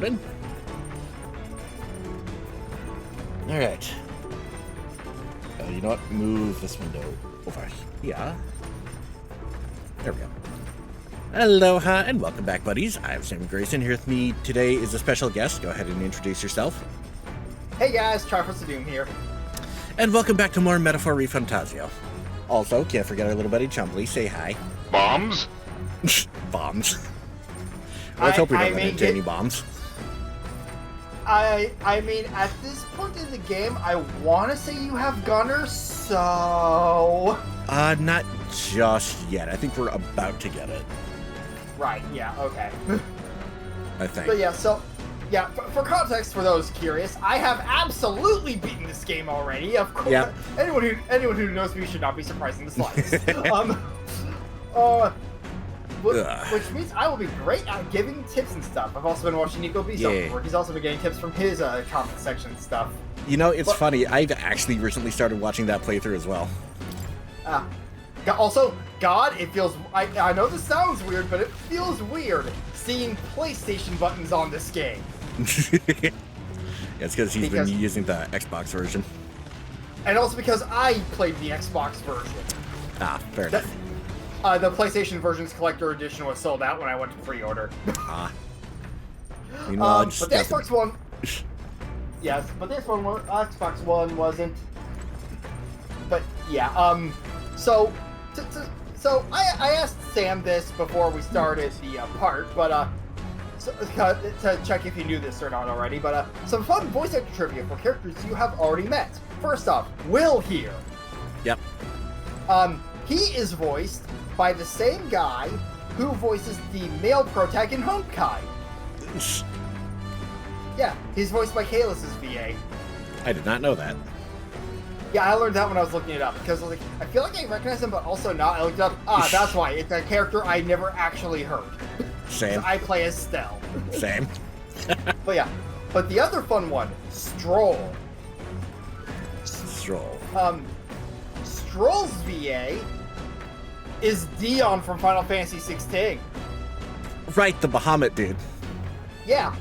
loaded. Alright. You know what? Move this window over here. There we go. Aloha and welcome back, buddies. I'm Sammy Grayson. Here with me today is a special guest. Go ahead and introduce yourself. Hey guys, Triforce of Doom here. And welcome back to more Metaphor ReFantazio. Also, can't forget our little buddy Chumbly. Say hi. Bombs? Bombs. Let's hope we don't run into any bombs. I mean, at this point in the game, I want to say you have gunners, so... Not just yet. I think we're about to get it. Right, yeah, okay. I think. But yeah, so... Yeah, for context, for those curious, I have absolutely beaten this game already. Of course, yep. anyone who knows me should not be surprised in the slightest. Which means I will be great at giving tips and stuff. I've also been watching Nico B where he's also been getting tips from his comment section stuff. You know, it's funny. I've actually recently started watching that playthrough as well. Also, God, it feels... I know this sounds weird, but it feels weird seeing PlayStation buttons on this game. Yeah, it's because he's been using the Xbox version. And also because I played the Xbox version. Fair enough. The PlayStation version's collector edition was sold out when I went to pre-order. You know, but the Xbox One... Yes, but this one, Xbox One wasn't. But yeah, so I asked Sam this before we started the part, but to check if you knew this or not already, but some fun voice actor trivia for characters you have already met. First off, Will here. Yep. He is voiced by the same guy who voices the male protag in Honkai. Yeah, he's voiced by Kalis' VA. I did not know that. Yeah, I learned that when I was looking it up, because I feel like I recognize him, but also not. I looked up, that's why. It's a character I never actually heard. Same. I play as Stell. Same. But yeah, but the other fun one, Stroll. Stroll. Stroll's VA is Dion from Final Fantasy 16. Right, the Bahamut dude. Yeah.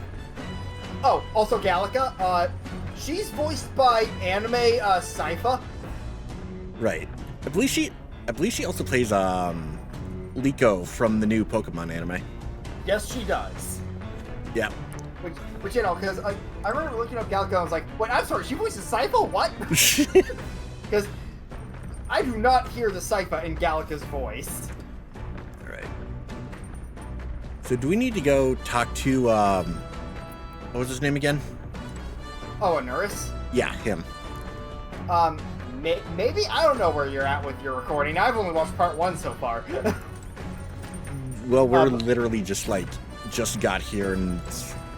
Oh, also Gallica, she's voiced by anime Sypha. Right. I believe she also plays Liko from the new Pokemon anime. Yes, she does. Yeah. Which you know, because I remember looking up Gallica and I was like, wait, I'm sorry, she voices Sypha? What? Because I do not hear the Sypha in Gallica's voice. Alright. So do we need to go talk to, what was his name again? Oh, Anuris? Yeah, him. Maybe? I don't know where you're at with your recording. I've only watched part 1 so far. Well, we're literally just got here and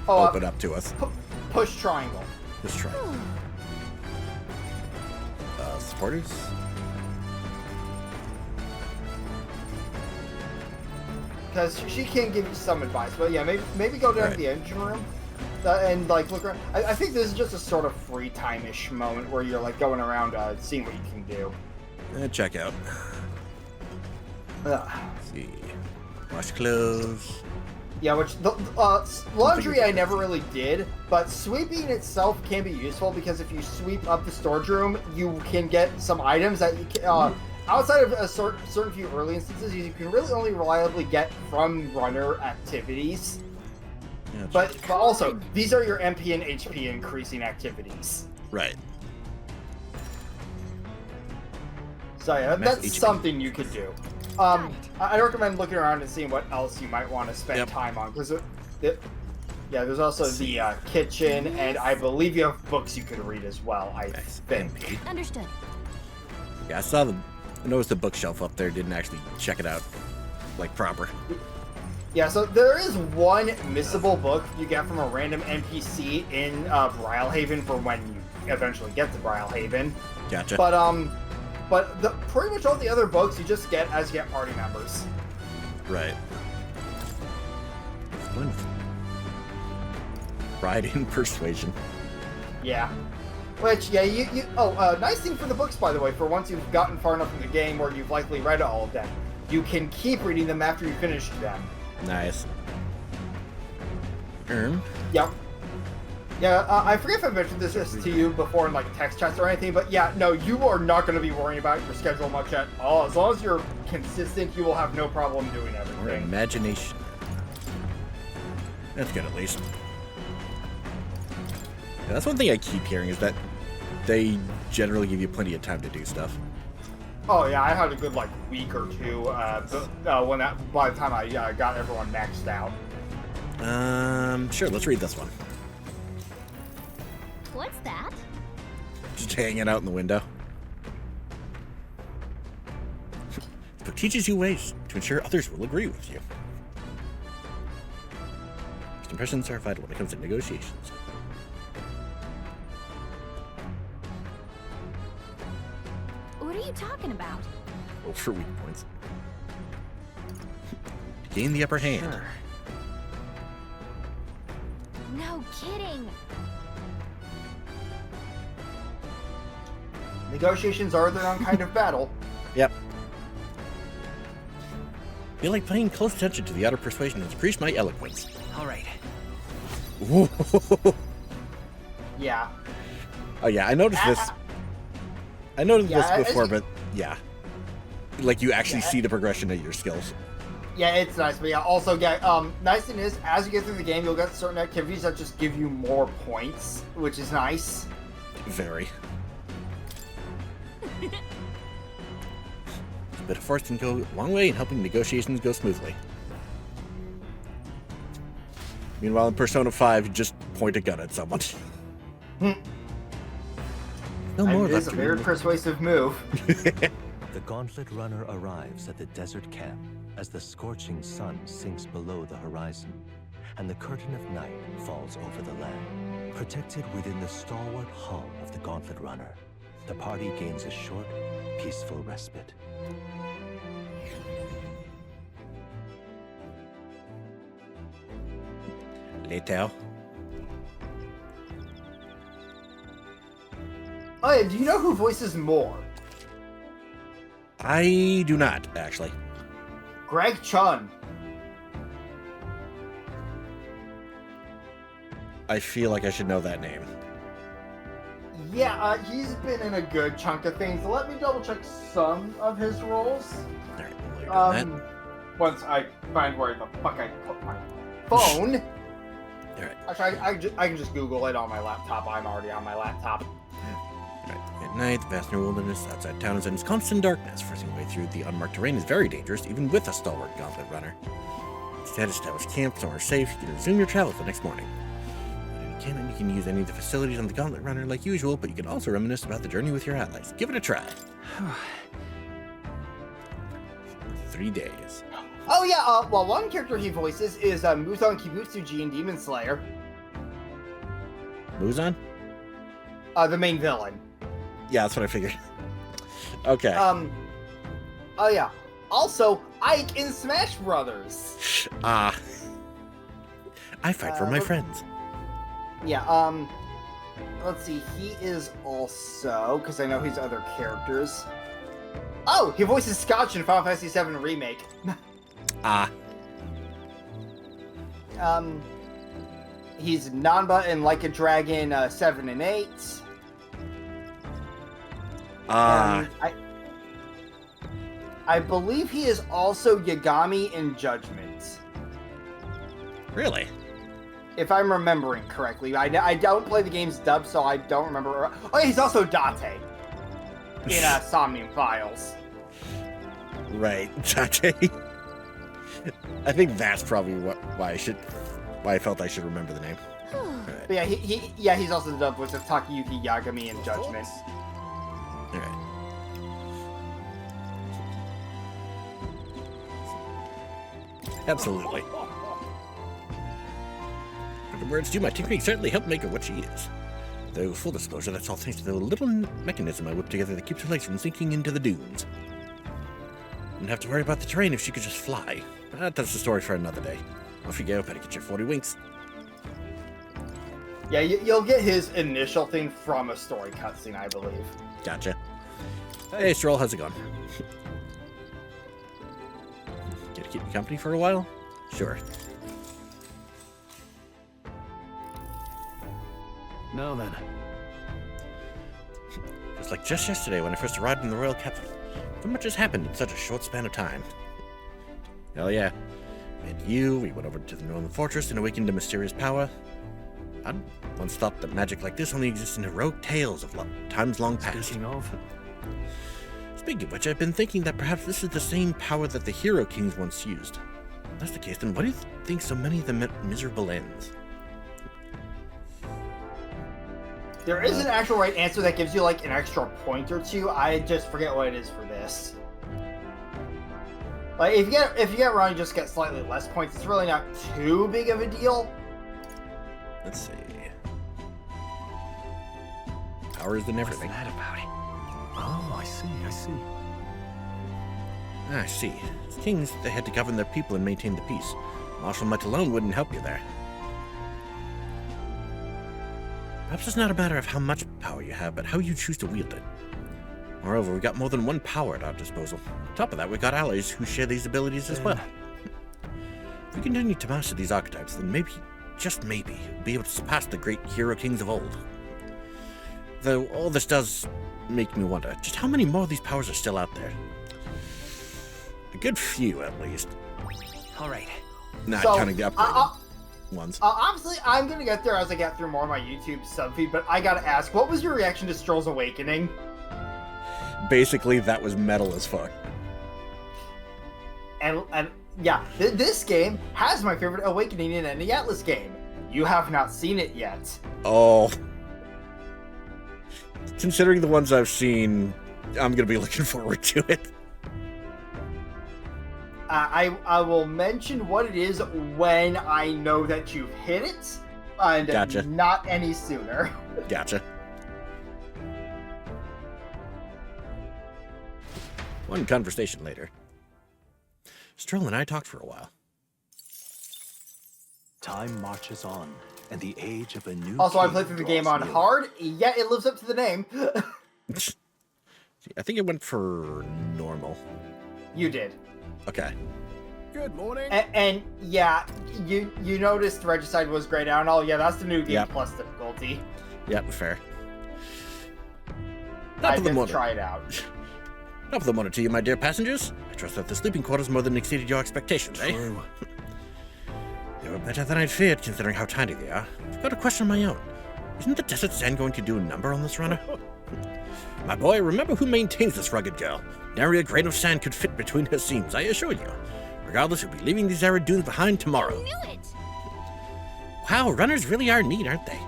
open up to us. Push triangle. Push triangle. Supporters? Because she can give you some advice, but yeah, maybe go down to the engine room and like look around. I think this is just a sort of free time-ish moment where you're like going around seeing what you can do. Check out. Let's see. Wash clothes. Yeah, which the laundry I never really did, but sweeping itself can be useful because if you sweep up the storage room, you can get some items that you can. Outside of a certain few early instances, you can really only reliably get from runner activities. Yeah, but also, these are your MP and HP increasing activities. Right. So yeah, that's something you could do. I recommend looking around and seeing what else you might want to spend time on. Because there's also the kitchen, and I believe you have books you could read as well, I think. Understood. Yeah, I noticed the bookshelf up there, didn't actually check it out, like, proper. Yeah, so there is one missable book you get from a random NPC in Brylehaven for when you eventually get to Brylehaven. Gotcha. But pretty much all the other books you just get as you get party members. Right. Wonderful. Pride in persuasion. Yeah. Which, yeah, nice thing for the books, by the way, for once you've gotten far enough in the game where you've likely read all of them. You can keep reading them after you finish them. Nice. Yep. Yeah, I forget if I mentioned this to you before in like text chats or anything, but yeah, no, you are not going to be worrying about your schedule much at all. As long as you're consistent, you will have no problem doing Or everything. imagination. That's good, at least. Yeah, that's one thing I keep hearing is that they generally give you plenty of time to do stuff. Oh yeah, I had a good like week or two when by the time I got everyone maxed out. Sure, let's read this one. What's that? Just hanging out in the window. The book teaches you ways to ensure others will agree with you. First impressions are vital when it comes to negotiations. What are you talking about? Roll for weak points. To gain the upper hand. Sure. No kidding. Negotiations are their own kind of battle. Yep. Feel like paying close attention to the outer persuasion has increased my eloquence. All right. Ooh. Yeah. Oh yeah, I noticed this. I noticed Yeah, this before, it's- but yeah. Like you actually Yeah. see the progression of your skills. Yeah, it's nice, but yeah, also get nice thing is as you get through the game, you'll get certain activities that just give you more points, which is nice. Very. A bit of force can go a long way in helping negotiations go smoothly. Meanwhile, in Persona 5, you just point a gun at someone. No And more it is left a to very read. persuasive move. The Gauntlet Runner arrives at the desert camp as the scorching sun sinks below the horizon and the curtain of night falls over the land. Protected within the stalwart hull of the Gauntlet Runner, the party gains a short, peaceful respite. Later. Oh yeah, do you know who voices more? I do not, actually. Greg Chun. I feel like I should know that name. Yeah, he's been in a good chunk of things. Let me double check some of his roles. Alright, we'll leave it at that. Once I find where the fuck I put my phone. Alright. Actually, I can just Google it on my laptop. I'm already on my laptop. At night, the vast wilderness outside town is in constant darkness. Forcing your way through the unmarked terrain is very dangerous, even with a stalwart gauntlet runner. Instead, establish camp somewhere safe. You can resume your travels the next morning. You can use any of the facilities on the gauntlet runner like usual, but you can also reminisce about the journey with your allies. Give it a try. 3 days. Oh yeah, well, one character he voices is Muzan Kibutsuji in Demon Slayer. Muzan? The main villain. Yeah, that's what I figured. Okay. Oh yeah. Also, Ike in Smash Brothers. I fight for my look- friends. Yeah, let's see, he is also, because I know he's other characters. Oh, he voices Scotch in Final Fantasy VII Remake. He's Nanba in Like a Dragon 7 and 8. I believe he is also Yagami in Judgment. Really? If I'm remembering correctly. I don't play the game's dub, so I don't remember. Oh, he's also Date in Somnium Files. Right, Date. I think that's probably why I felt I should remember the name. Alright. But yeah, he's also the dub voice of Takayuki Yagami in Judgment. Alright. Absolutely. For the words do, my technique certainly helped make her what she is. Though, full disclosure, that's all thanks to the little mechanism I whipped together that keeps her legs from sinking into the dunes. Wouldn't have to worry about the terrain if she could just fly. But that's the story for another day. Off you go, better get your 40 winks. Yeah, you'll get his initial thing from a story cutscene, I believe. Gotcha. Hey, Stroll, how's it going? Get to keep you company for a while? Sure. Now then. It was like just yesterday when I first arrived in the royal capital. So much has happened in such a short span of time. Hell yeah. And we went over to the northern fortress and awakened a mysterious power. I'd once thought that magic like this only exists in heroic tales of times long past. Speaking of which, I've been thinking that perhaps this is the same power that the Hero Kings once used. If that's the case, then why do you think so many of them met miserable ends? There is an actual right answer that gives you like an extra point or two. I just forget what it is for this. Like if you get wrong, you just get slightly less points. It's really not too big of a deal. Let's see. Powers and everything. What's that about it? Oh, I see. I see. As kings, they had to govern their people and maintain the peace. Martial might alone wouldn't help you there. Perhaps it's not a matter of how much power you have, but how you choose to wield it. Moreover, we got more than one power at our disposal. On top of that, we got allies who share these abilities as well. If we continue to master these archetypes, then maybe, just maybe, we'll be able to surpass the great hero kings of old. Though all this does make me wonder, just how many more of these powers are still out there? A good few, at least. All right. Not So, counting the upgraded ones. Obviously, I'm gonna get there as I get through more of my YouTube sub feed, but I gotta ask, what was your reaction to Stroll's Awakening? Basically, that was metal as fuck. And yeah, this game has my favorite Awakening in any Atlas game. You have not seen it yet. Oh. Considering the ones I've seen, I'm gonna be looking forward to it. I will mention what it is when I know that you've hit it, and Gotcha. not any sooner. Gotcha. One conversation later. Stroll and I talked for a while. Time marches on, and the age of a new Also, I king played through the game draws on near. hard. Yeah, it lives up to the name. I think it went for normal. You did. Okay. Good morning. And yeah, you noticed Regicide was grayed out and all. Yeah, that's the new game Yep. plus difficulty. Yep, fair. I Top of the did morning. try it out. Top of the morning to you, my dear passengers. I trust that the sleeping quarters more than exceeded your expectations, eh? True. They were better than I'd feared, considering how tiny they are. I've got a question of my own. Isn't the desert sand going to do a number on this runner? My boy, remember who maintains this rugged girl. Nary a grain of sand could fit between her seams, I assure you. Regardless, we'll be leaving these arid dunes behind tomorrow. I knew it! Wow, runners really are neat, aren't they?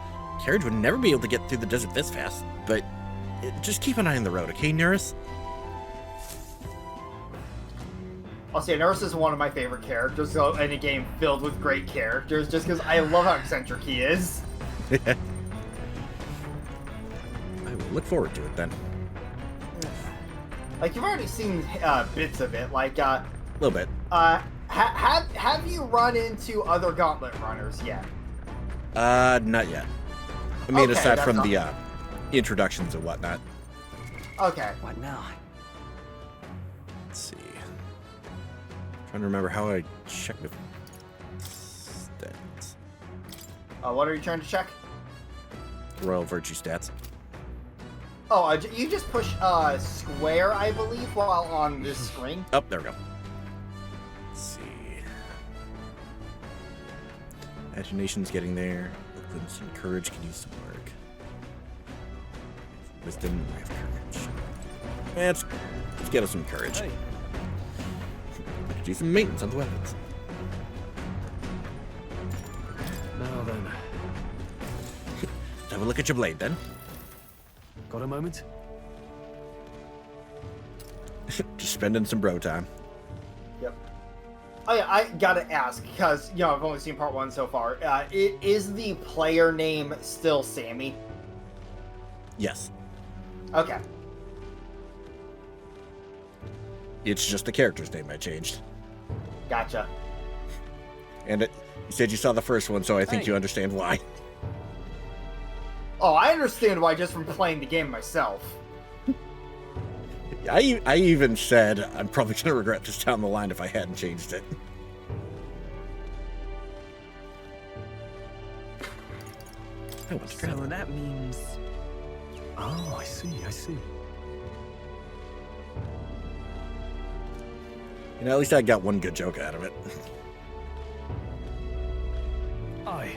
Carriage would never be able to get through the desert this fast, but just keep an eye on the road, okay, Neris? I'll say Nurse is one of my favorite characters in a game filled with great characters, just because I love how eccentric he is. I will look forward to it then. Like, you've already seen bits of it. Like, A little bit. have you run into other Gauntlet runners yet? Not yet. I mean, Okay, aside that's from not- the introductions and whatnot. Okay. What now? Let's see. Trying to remember how I check the stats. What are you trying to check? Royal Virtue stats. Oh, you just push square, I believe, while on this screen. Oh, there we go. Let's see. Imagination's getting there. Eloquence and courage can use some work. Wisdom, we have courage. Let's get us some courage. Hey. Let's do some maintenance on the weapons. Now then. Let's have a look at your blade then. Got a moment? Just spending some bro time. Yep. Oh yeah, I gotta ask, because, you know, I've only seen part 1 so far. Is the player name still Sammy? Yes. Okay. It's just the character's name I changed. Gotcha. And you said you saw the first one, so I think Hey. you understand why. Oh, I understand why just from playing the game myself. I even said I'm probably going to regret this down the line if I hadn't changed it. I want to So travel. that means... Oh, I see, I see. You know, at least I got one good joke out of it. Aye.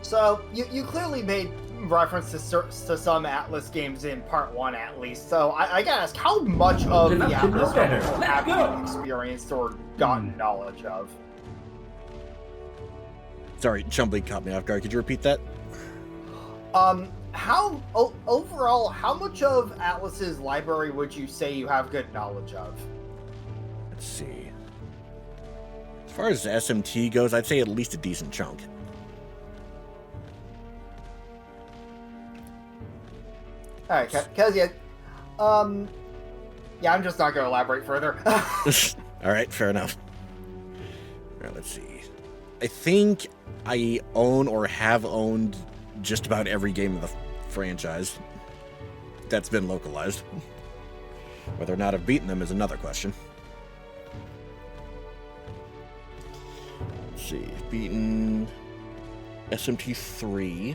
So you clearly made reference to some Atlas games in part 1 at least. So I gotta ask, how much of the Enough to Atlas look at her. games Let's have go. you experienced or gotten knowledge of? Sorry, Chumbly caught me off guard. Could you repeat that? Overall, how much of Atlas's library would you say you have good knowledge of? Let's see. As far as SMT goes, I'd say at least a decent chunk. All right, because yeah, I'm just not gonna elaborate further. All right, fair enough. All right, let's see. I think I own or have owned just about every game of the franchise that's been localized. Whether or not I've beaten them is another question. Let's see. Beaten SMT3.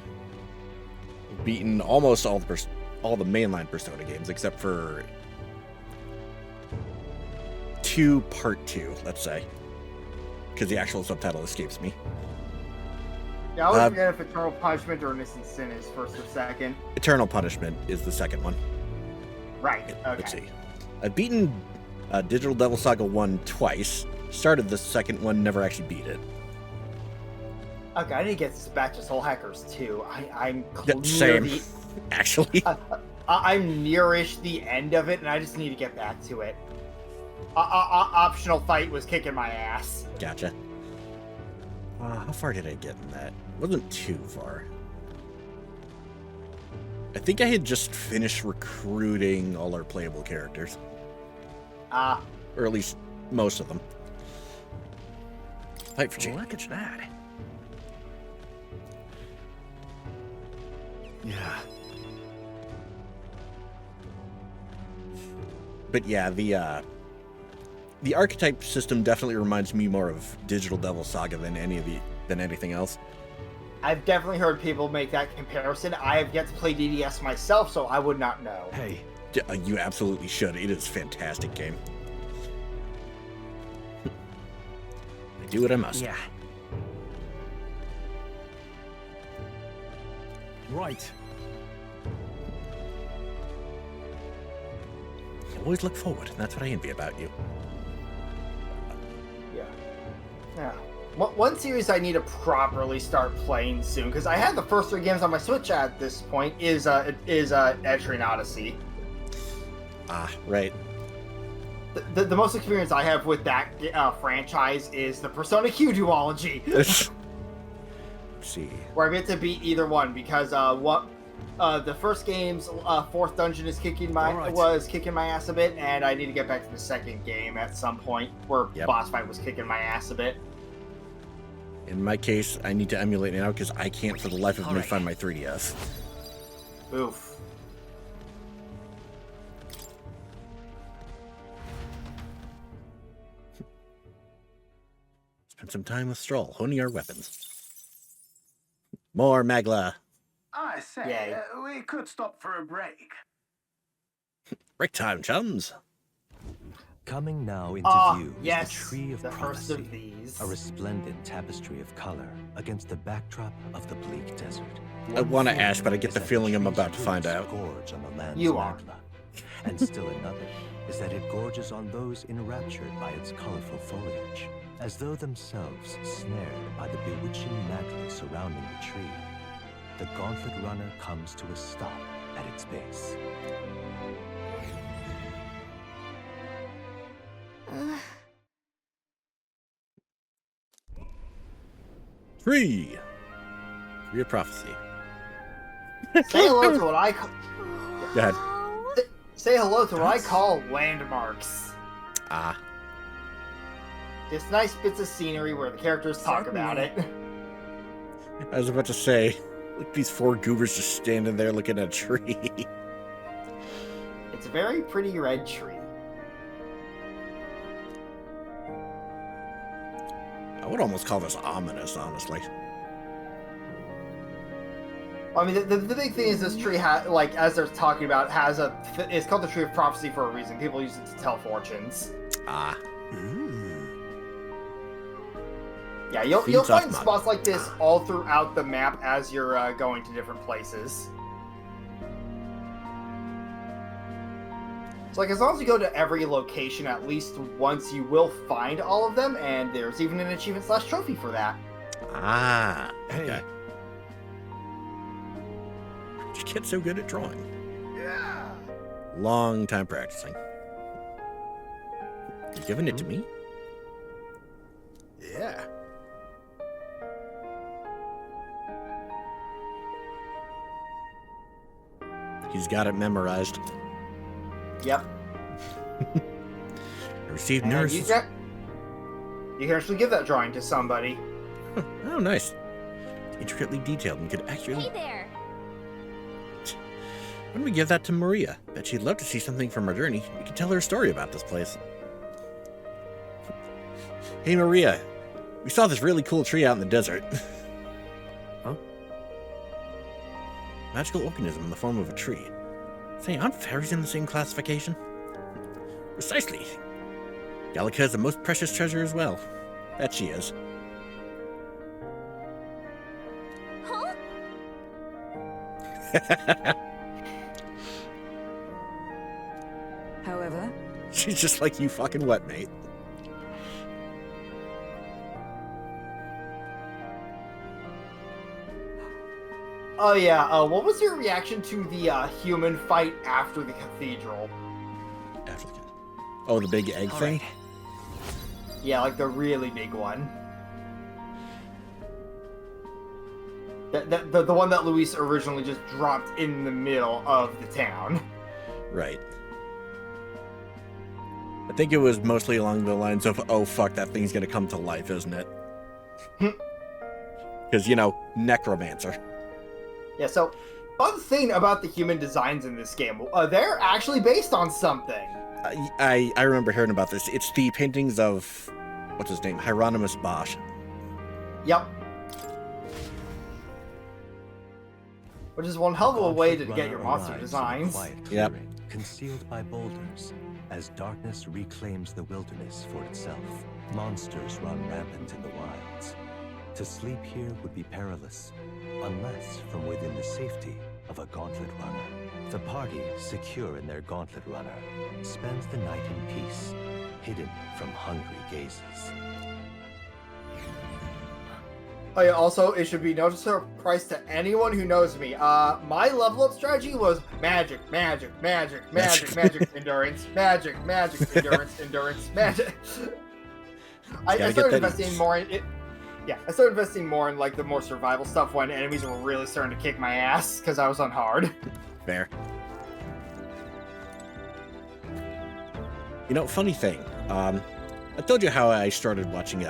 Beaten almost all the mainline Persona games except for 2 Part 2, let's say. Because the actual subtitle escapes me. Yeah, I always forget if Eternal Punishment or Innocent Sin is first or second. Eternal Punishment is the second one. Right. Okay. Let's see. I've beaten Digital Devil Saga 1 twice. Started the second one, never actually beat it. Okay, I need to get this back to Soul Hackers too. I'm near Same, actually. I'm nearish the end of it, and I just need to get back to it. Optional fight was kicking my ass. Gotcha. How far did I get in that? Wasn't too far. I think I had just finished recruiting all our playable characters. Or at least most of them. Fight for change. Look at that. Yeah. But yeah, the archetype system definitely reminds me more of Digital Devil Saga than anything else. I've definitely heard people make that comparison. I have yet to play DDS myself, so I would not know. Hey. You absolutely should. It is a fantastic game. I do what I must. Yeah. Right. You always look forward, and that's what I envy about you. Yeah. One series I need to properly start playing soon, because I had the first 3 games on my Switch at this point, is Etrian Odyssey. Right. The most experience I have with that franchise is the Persona Q duology. Let's see. Where I've yet to beat either one, because the first game's 4th dungeon is was kicking my ass a bit, and I need to get back to the second game at some point, where boss fight was kicking my ass a bit. In my case, I need to emulate now because I can't for the life of me find my 3DS. Oof. Spend some time with Stroll, honing our weapons. More Magla. I say, we could stop for a break. Break time, chums. Coming now into view yes, is the Tree of the first Prophecy, of these. a resplendent tapestry of color against the backdrop of the bleak desert. I want to One ask, but I get is the that feeling I'm tree's about to find roots out. gorge on the land's You are. magma. And still another is that it gorges on those enraptured by its colorful foliage, as though themselves snared by the bewitching magma surrounding the tree. The gauntlet runner comes to a stop at its base. Tree of Prophecy. Say hello to what I call. Go ahead. Say hello to what I call landmarks. Just nice bits of scenery where the characters talk about it. I was about to say, look, these 4 goobers just standing there looking at a tree. It's a very pretty red tree. would almost call this ominous, honestly. I mean, the big thing is this tree, like, as they're talking about, it's called the Tree of Prophecy for a reason. People use it to tell fortunes. Ah. Yeah, you'll find spots like this all throughout the map as you're going to different places. So, like, as long as you go to every location at least once, you will find all of them, and there's even an achievement/trophy for that. Ah. Hey. Okay. You get so good at drawing. Yeah. Long time practicing. You giving it to me? Yeah. He's got it memorized. Yep. Received And nurses. you can actually give that drawing to somebody. Oh, nice. Intricately detailed and could accurately. Hey there. Why don't we give that to Maria? Bet she'd love to see something from our journey. We can tell her a story about this place. Hey, Maria. We saw this really cool tree out in the desert. Huh? Magical organism in the form of a tree. Say, aren't fairies in the same classification? Precisely. Gallica is the most precious treasure as well. That she is. Huh? However, She's just like you fucking what, mate? Oh yeah, what was your reaction to the human fight after the cathedral? After the Oh, the big egg thing? Yeah, like the really big one. The one that Luis originally just dropped in the middle of the town. Right. I think it was mostly along the lines of, oh fuck, that thing's gonna come to life, isn't it? Because, you know, necromancer. Yeah, so, fun thing about the human designs in this game, they're actually based on something. I remember hearing about this. It's the paintings of, what's his name? Hieronymus Bosch. Yep. Which is one hell of a way to get your monster designs. Yep. Concealed by boulders, as darkness reclaims the wilderness for itself. Monsters run rampant in the wilds. To sleep here would be perilous, unless from within the safety of a gauntlet runner. The party, secure in their gauntlet runner, spends the night in peace, hidden from hungry gazes. Oh yeah, also, it should be no surprise to anyone who knows me. My level up strategy was magic, endurance, magic, endurance, magic. I started investing more in it. Yeah, I started investing more in like the more survival stuff when enemies were really starting to kick my ass because I was on hard. Fair. You know, funny thing. I told you how I started watching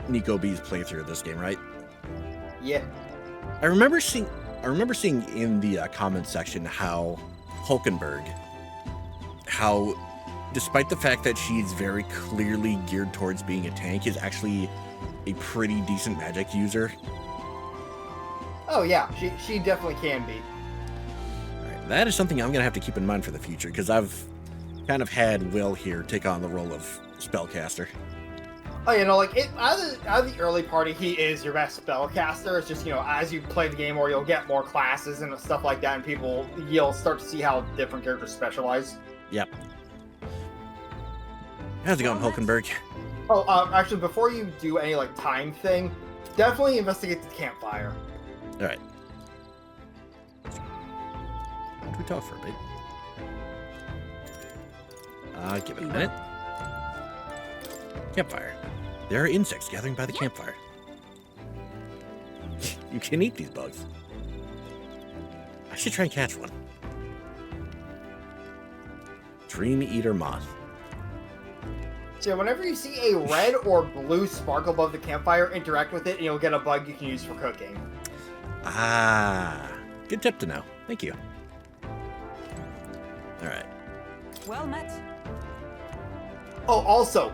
Nico B's playthrough of this game, right? Yeah. I remember seeing in the comment section how Hulkenberg, how despite the fact that she's very clearly geared towards being a tank, is actually a pretty decent magic user. Oh yeah, she definitely can be. Alright, that is something I'm going to have to keep in mind for the future, because I've kind of had Will here take on the role of spellcaster. Oh, you know, like, out of the early party, he is your best spellcaster. It's just, you know, as you play the game more, you'll get more classes and stuff like that, and you'll start to see how different characters specialize. Yep. How's it going, Hulkenberg? Oh, actually, before you do any, like, time thing, definitely investigate the campfire. Alright. Should we talk for a bit? Give it a minute. Campfire. There are insects gathering by the campfire. You can eat these bugs. I should try and catch one. Dream Eater Moth. So whenever you see a red or blue sparkle above the campfire, interact with it and you'll get a bug you can use for cooking. Ah, good tip to know. Thank you. Alright. well met. Oh, also,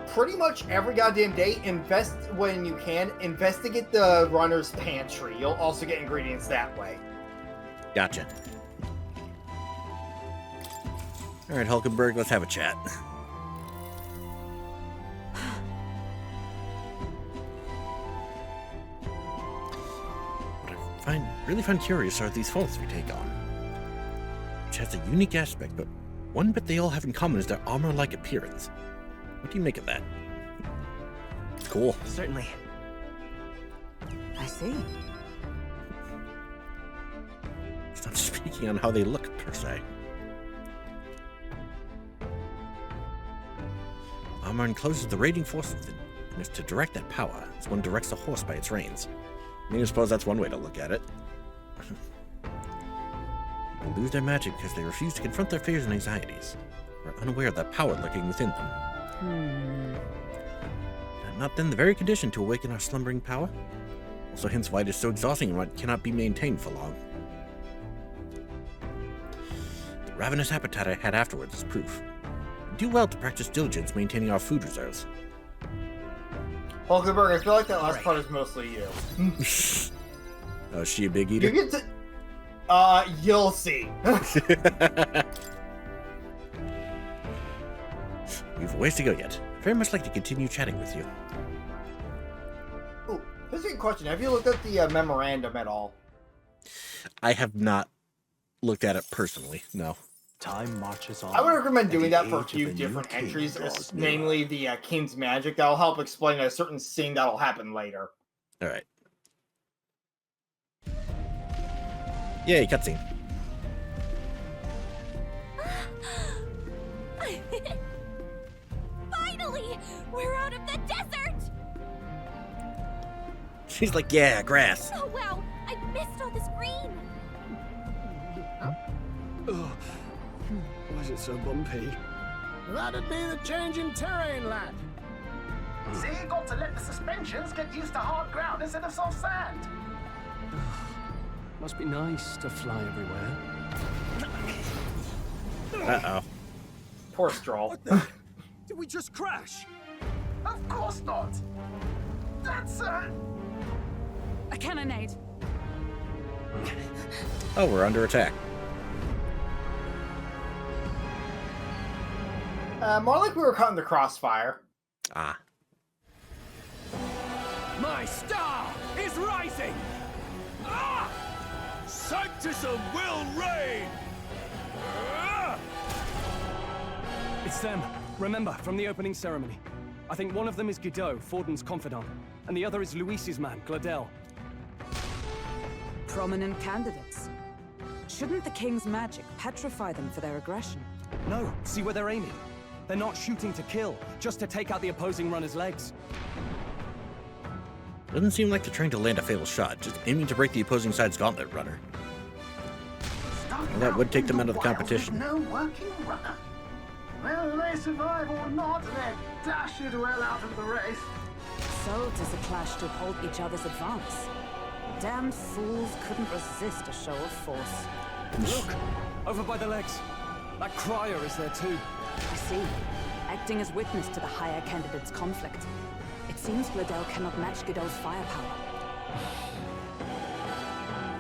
Pretty much every goddamn day, invest when you can. Investigate the runner's pantry. You'll also get ingredients that way. Gotcha. All right, Hulkenberg, let's have a chat. What I really find curious are these faults we take on, which has a unique aspect, but one bit they all have in common is their armor-like appearance. What do you make of that? It's cool. Certainly. I see. It's not speaking on how they look, per se. Armor encloses the radiant force within, and is to direct that power as one directs a horse by its reins. I mean, I suppose that's one way to look at it. People lose their magic because they refuse to confront their fears and anxieties, or are unaware of that power lurking within them. And not then the very condition to awaken our slumbering power? Also hence why it is so exhausting and why it cannot be maintained for long. The ravenous appetite I had afterwards is proof. We do well to practice diligence maintaining our food reserves. Hulkenberg, I feel like that last part is mostly you. Oh, is she a big You eater? get to... you'll see. We have a ways to go yet. Very much like to continue chatting with you. Ooh, here's a good question. Have you looked at the memorandum at all? I have not looked at it personally, no. Time marches on. I would recommend doing and that the for a age of few the new different king entries, draws near. namely the King's Magic. That'll help explain a certain scene that'll happen later. Alright. Yay, cutscene. Finally! We're out of the desert! She's like, yeah, grass. Oh wow! I missed all this green! Oh, why is it so bumpy? That'd be the change in terrain, lad. See, you got to let the suspensions get used to hard ground instead of soft sand. Must be nice to fly everywhere. Uh-oh. Poor Stroll. Did we just crash? Of course not. That's A cannonade. Oh, we're under attack. More like we were caught in the crossfire. Ah. My star is rising! Ah! Sanctism will reign! Ah! It's them. Remember, from the opening ceremony. I think one of them is Guido, Forden's confidant, and the other is Luis's man, Gladel. Prominent candidates. Shouldn't the king's magic petrify them for their aggression? No, see where they're aiming. They're not shooting to kill, just to take out the opposing runner's legs. Doesn't seem like they're trying to land a fatal shot, just aiming to break the opposing side's gauntlet runner. Starting that would out take in them out of the wild competition. with no working runner. Whether they survive or not, they're dashed well out of the race. So does the clash to halt each other's advance. Damned fools couldn't resist a show of force. Look, over by the legs. That crier is there too. I see. Acting as witness to the higher candidate's conflict. It seems Gladel cannot match Guido's firepower.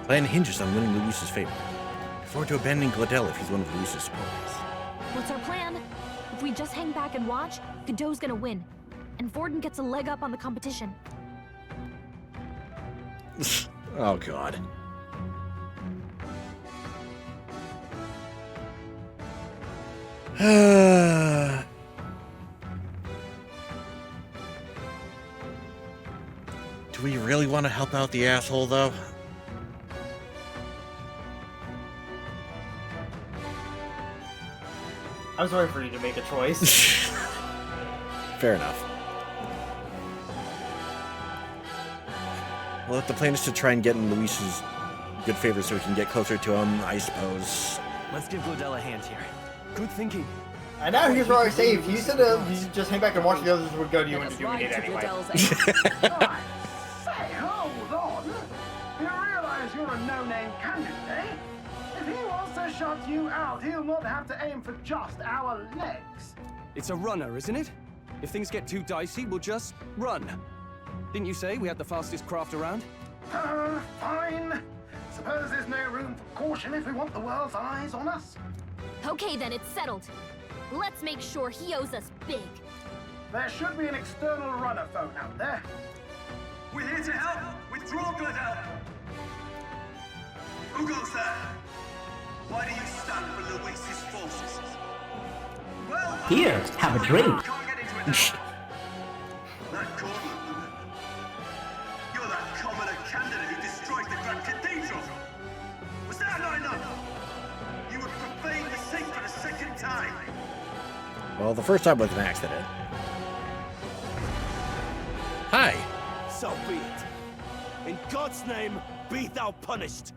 Plan hinges on winning Luis's favor. Look forward to abandoning Gladel if he's one of Luis's supporters. What's our plan? If we just hang back and watch, Godot's gonna win. And Forden gets a leg up on the competition. Oh, God. Do we really want to help out the asshole, though? I was waiting for you to make a choice. Fair enough. Well, if the plan is to try and get in Luis's good favor so we can get closer to him, I suppose. Let's give Gladel a hand here. Good thinking. And now here's what I say: if you said you just hang back and watch, the others would go to you Let into us doing ride it to anyway. Gladel's aid. I say, hold on. You realize you're a no-name candidate, eh? If he wants to shut you out, he'll not have to aim for just our legs. It's a runner, isn't it? If things get too dicey, we'll just run. Didn't you say we had the fastest craft around? Fine. Suppose there's no room for caution if we want the world's eyes on us. Okay, then it's settled. Let's make sure he owes us big. There should be an external runner phone out there. We're here to help. Withdraw, Glitter. Who goes there? Why do you stand for Luis's forces? Well, Here, have a drink. Can't get into it now. That corner. You're that commoner candidate who destroyed the Grand Cathedral. Was that not enough? You would profane the sacred a second time. Well, the first time was an accident. Hi. So be it. In God's name, be thou punished.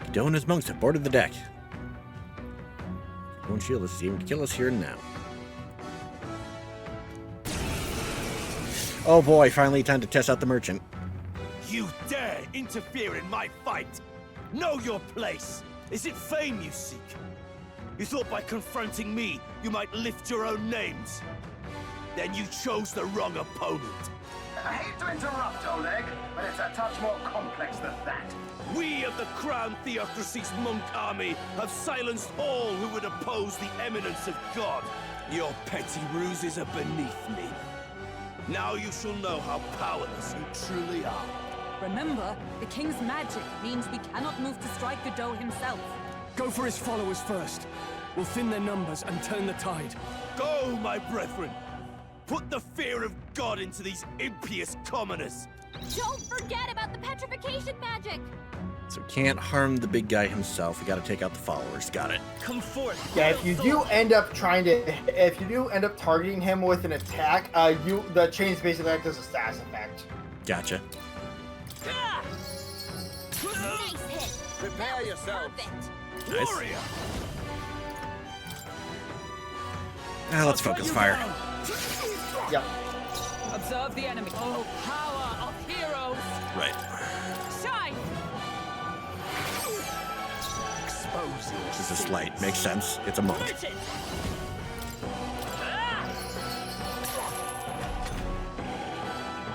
Godot and his monks have boarded the deck. Won't shield us, even to kill us here and now. Oh boy, finally time to test out the merchant. You dare interfere in my fight? Know your place. Is it fame you seek? You thought by confronting me, you might lift your own names. Then you chose the wrong opponent. I hate to interrupt, Oleg, but it's a touch more complex than that. We of the Crown Theocracy's monk army have silenced all who would oppose the eminence of God. Your petty ruses are beneath me. Now you shall know how powerless you truly are. Remember, the king's magic means we cannot move to strike Godot himself. Go for his followers first. We'll thin their numbers and turn the tide. Go, my brethren! Put the fear of God into these impious commoners! Don't forget about the petrification magic! So can't harm the big guy himself. We gotta take out the followers. Got it. Come forth! Yeah, if you do end up targeting him with an attack, the chains basically act as a status effect. Gotcha. Nice hit! Prepare yourself! Perfect! Nice. Warrior! Let's focus fire. Yep. Observe the enemy. Oh, power of heroes! Right. Shine! Expose your This is slight. Makes sense. It's a monk.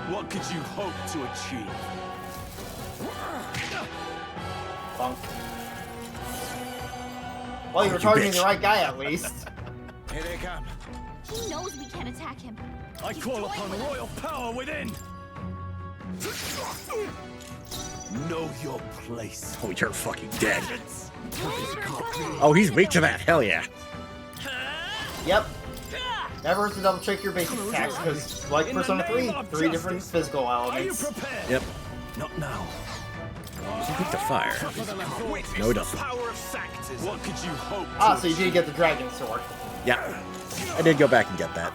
What could you hope to achieve? Funk. Well, you were you targeting bitch. the right guy at least. Here they come. He knows we can't attack him. I call upon royal power within! Know your place. Oh, you're fucking dead. Oh, he's weak to that. Hell yeah. Yep. Never hurts to double check your basic attacks because, like Persona 3, three different physical Are you elements. prepared? Yep. Not now. Is he weak to fire? No, he doesn't. Power of Sanctus. What could you hope to So you did get the dragon sword. Yeah. I did go back and get that.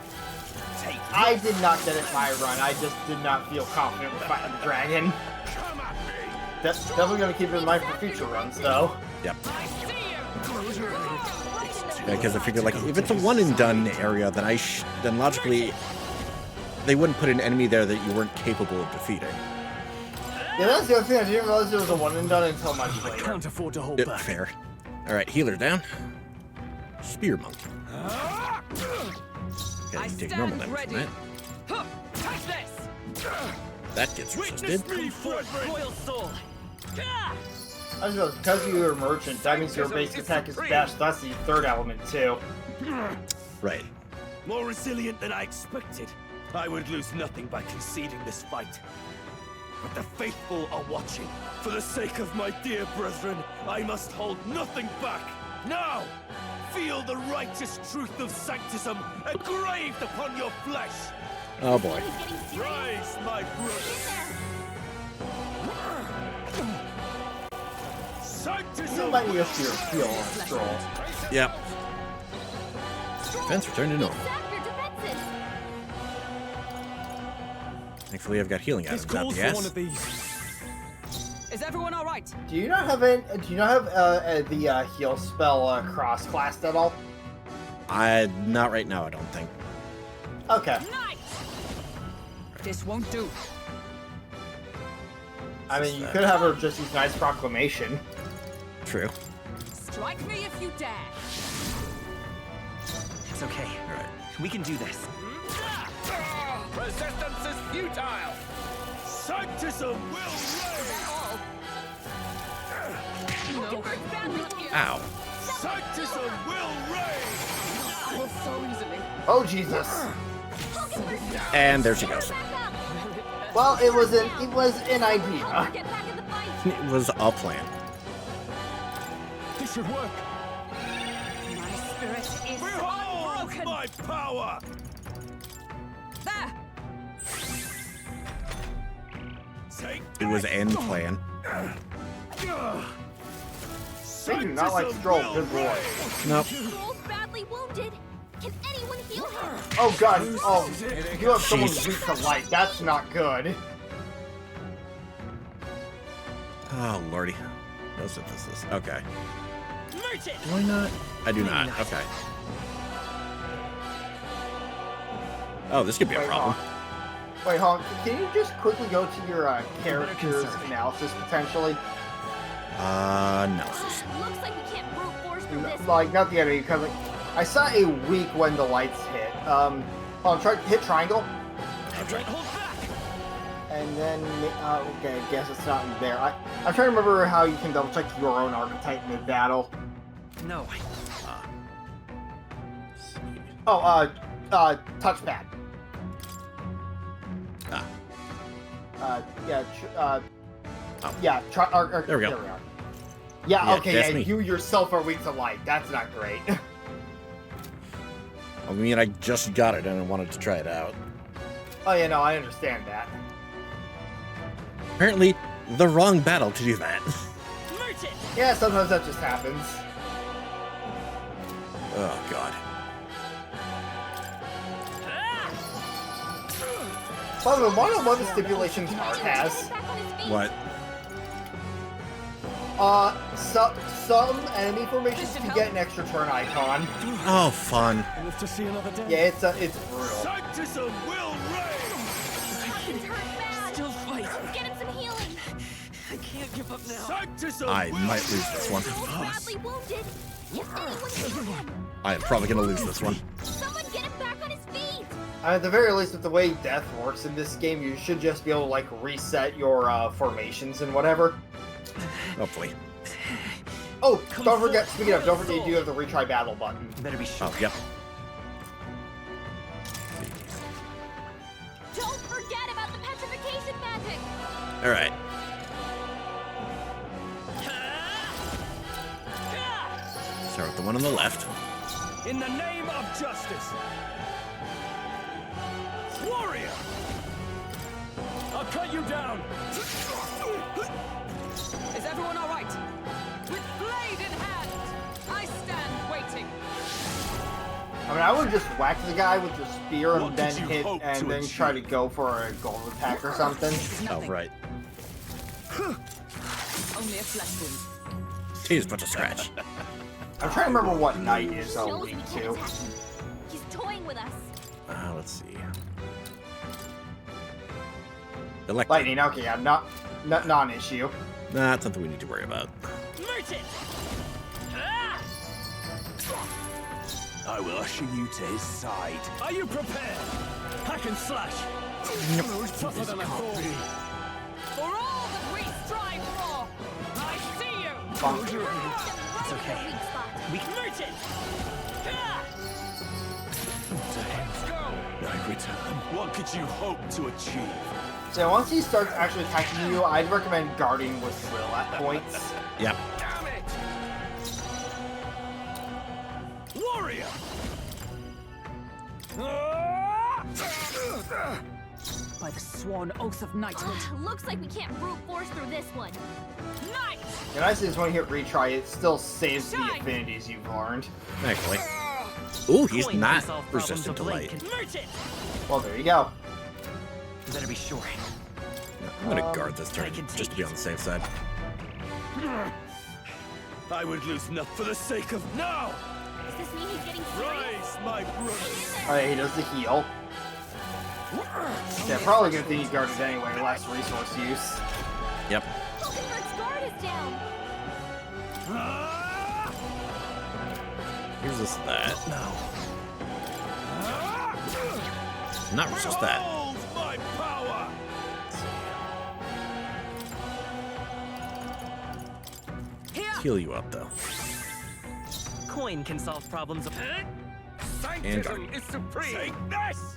take? I did not get it my run. I just did not feel confident with fighting the dragon. Come at me! That's definitely going to keep it in mind for future runs, though. Yep. Because I figured, like, if it's a one and done area, then then logically they wouldn't put an enemy there that you weren't capable of defeating. Yeah, that's the other thing. I didn't realize there was a one and done until much I later. can't afford to hold back. Fair. All right, healer down. Spear monk. Okay, you take normal damage from that. Huh, take this! That gets resisted. Me forth, royal soul! I just realized because you're a merchant, that means your basic attack is dash. That's the third element too. Right. More resilient than I expected. I would lose nothing by conceding this fight. But the faithful are watching. For the sake of my dear brethren, I must hold nothing back. Now, feel the righteous truth of Sanctism engraved upon your flesh. Oh boy. Rise, my brothers. You Sanctism! might need a heal scroll. Yep. Defense returned to normal. Thankfully, I've got healing This items out calls the for ass. one of these. Is everyone all right? Do you not have the heal spell cross classed at all? Not right now, I don't think. Okay. Nice! This won't do. I mean, you could have her just use Knight's Proclamation. True. Strike me if you dare. It's okay. All right. We can do this. Resistance is futile! Sanctism will reign! Ow. Sanctism will reign! Oh Jesus! And there she goes. Well, it was an idea. Get back in the fight. It was a plan. This should work. My spirit is Behold unbroken. my power! There. Take It was an plan. They do not like Stroll, good boy. Nope. Stroll's badly wounded. Can anyone heal him? Oh god, oh, you have someone Jeez. weak to light. That's not good. Oh, lordy. No synthesis. Okay. Merchant! Do I not? I do not. Okay. Oh, this could be a Wait, problem. Wait, Honk, can you just quickly go to your character's analysis potentially? Analysis. Looks like we can't brute force through this. Like, not the enemy, because like, I saw a weak when the lights hit. Try hit triangle. Hold back! And then, okay, I guess it's not there. I'm trying to remember how you can double check your own archetype mid-battle. No. Oh, touchpad. Yeah, yeah, There we go. are. Yeah, Yeah, okay, that's yeah, me. you yourself are weak to light. That's not great. I mean, I just got it and I wanted to try it out. Oh, yeah, no, I understand that. Apparently, the wrong battle to do that. Merchant! Yeah, sometimes that just happens. Oh, God. By the way, one of the stipulations Art has. Back on his feet. What? Some enemy formations can get an extra turn icon. Oh, fun. Live to see another day. Yeah, it's brutal. Sanctism will reign! He's hurt bad. Still fight. Get him some healing. I can't give up now. Sanctism I will might lose this one. Stroll's badly wounded. Can anyone heal him? I am probably going to lose this one. Someone get him back on his feet. At the very least, with the way death works in this game, you should just be able to, like, reset your formations and whatever. Hopefully. Oh, don't forget, speaking of, don't forget you do have the retry battle button. Better be sure. Oh, yep. Don't forget about the petrification magic. All right. Start with the one on the left. In the name of justice. warrior! I'll cut you down. Is everyone all right? With blade in hand, I stand waiting. I mean, I would just whack the guy with the spear What and then did you hit, hope and to then achieve? try to go for a gold attack or something. Oh, right. Only a flesh wound. He's but a scratch. I'm trying to remember what knight is Knows a we weak can't to. attack him. He's toying with us. Let's see. Electric. Lightning, okay, yeah, not non-issue. Nah, it's something we need to worry about. Merchant! I will usher you to his side. Are you prepared? Hack and slash. Tougher than I thought. For all that we strive for, I see you. It's okay. Weak spot. We can merchant! I return. What could you hope to achieve? So once he starts actually attacking you, I'd recommend guarding with Swill at points. Yep. Damn it! Warrior! By the sworn oath of knighthood. Looks like we can't brute force through this one. Knight! And I say this when you hit retry, it still saves the affinities you've learned. Actually. Ooh, he's Coin not can solve problems resistant to of light. late. Merchant! Well, there you go. You better be sure. I'm gonna guard this I turn can just to take be on the safe side. I would lose nothing for the sake of now! Does this mean he's getting serious? Rise, my brothers! Alright, he does the heal. Yeah, probably good thing he guarded anyway, less resource use. Yep. Falkenberg's guard is down. Here's this that. No. Not resist that. Behold my power! Heal you up though. Coin can solve problems of... And Sanctism is supreme! Take this!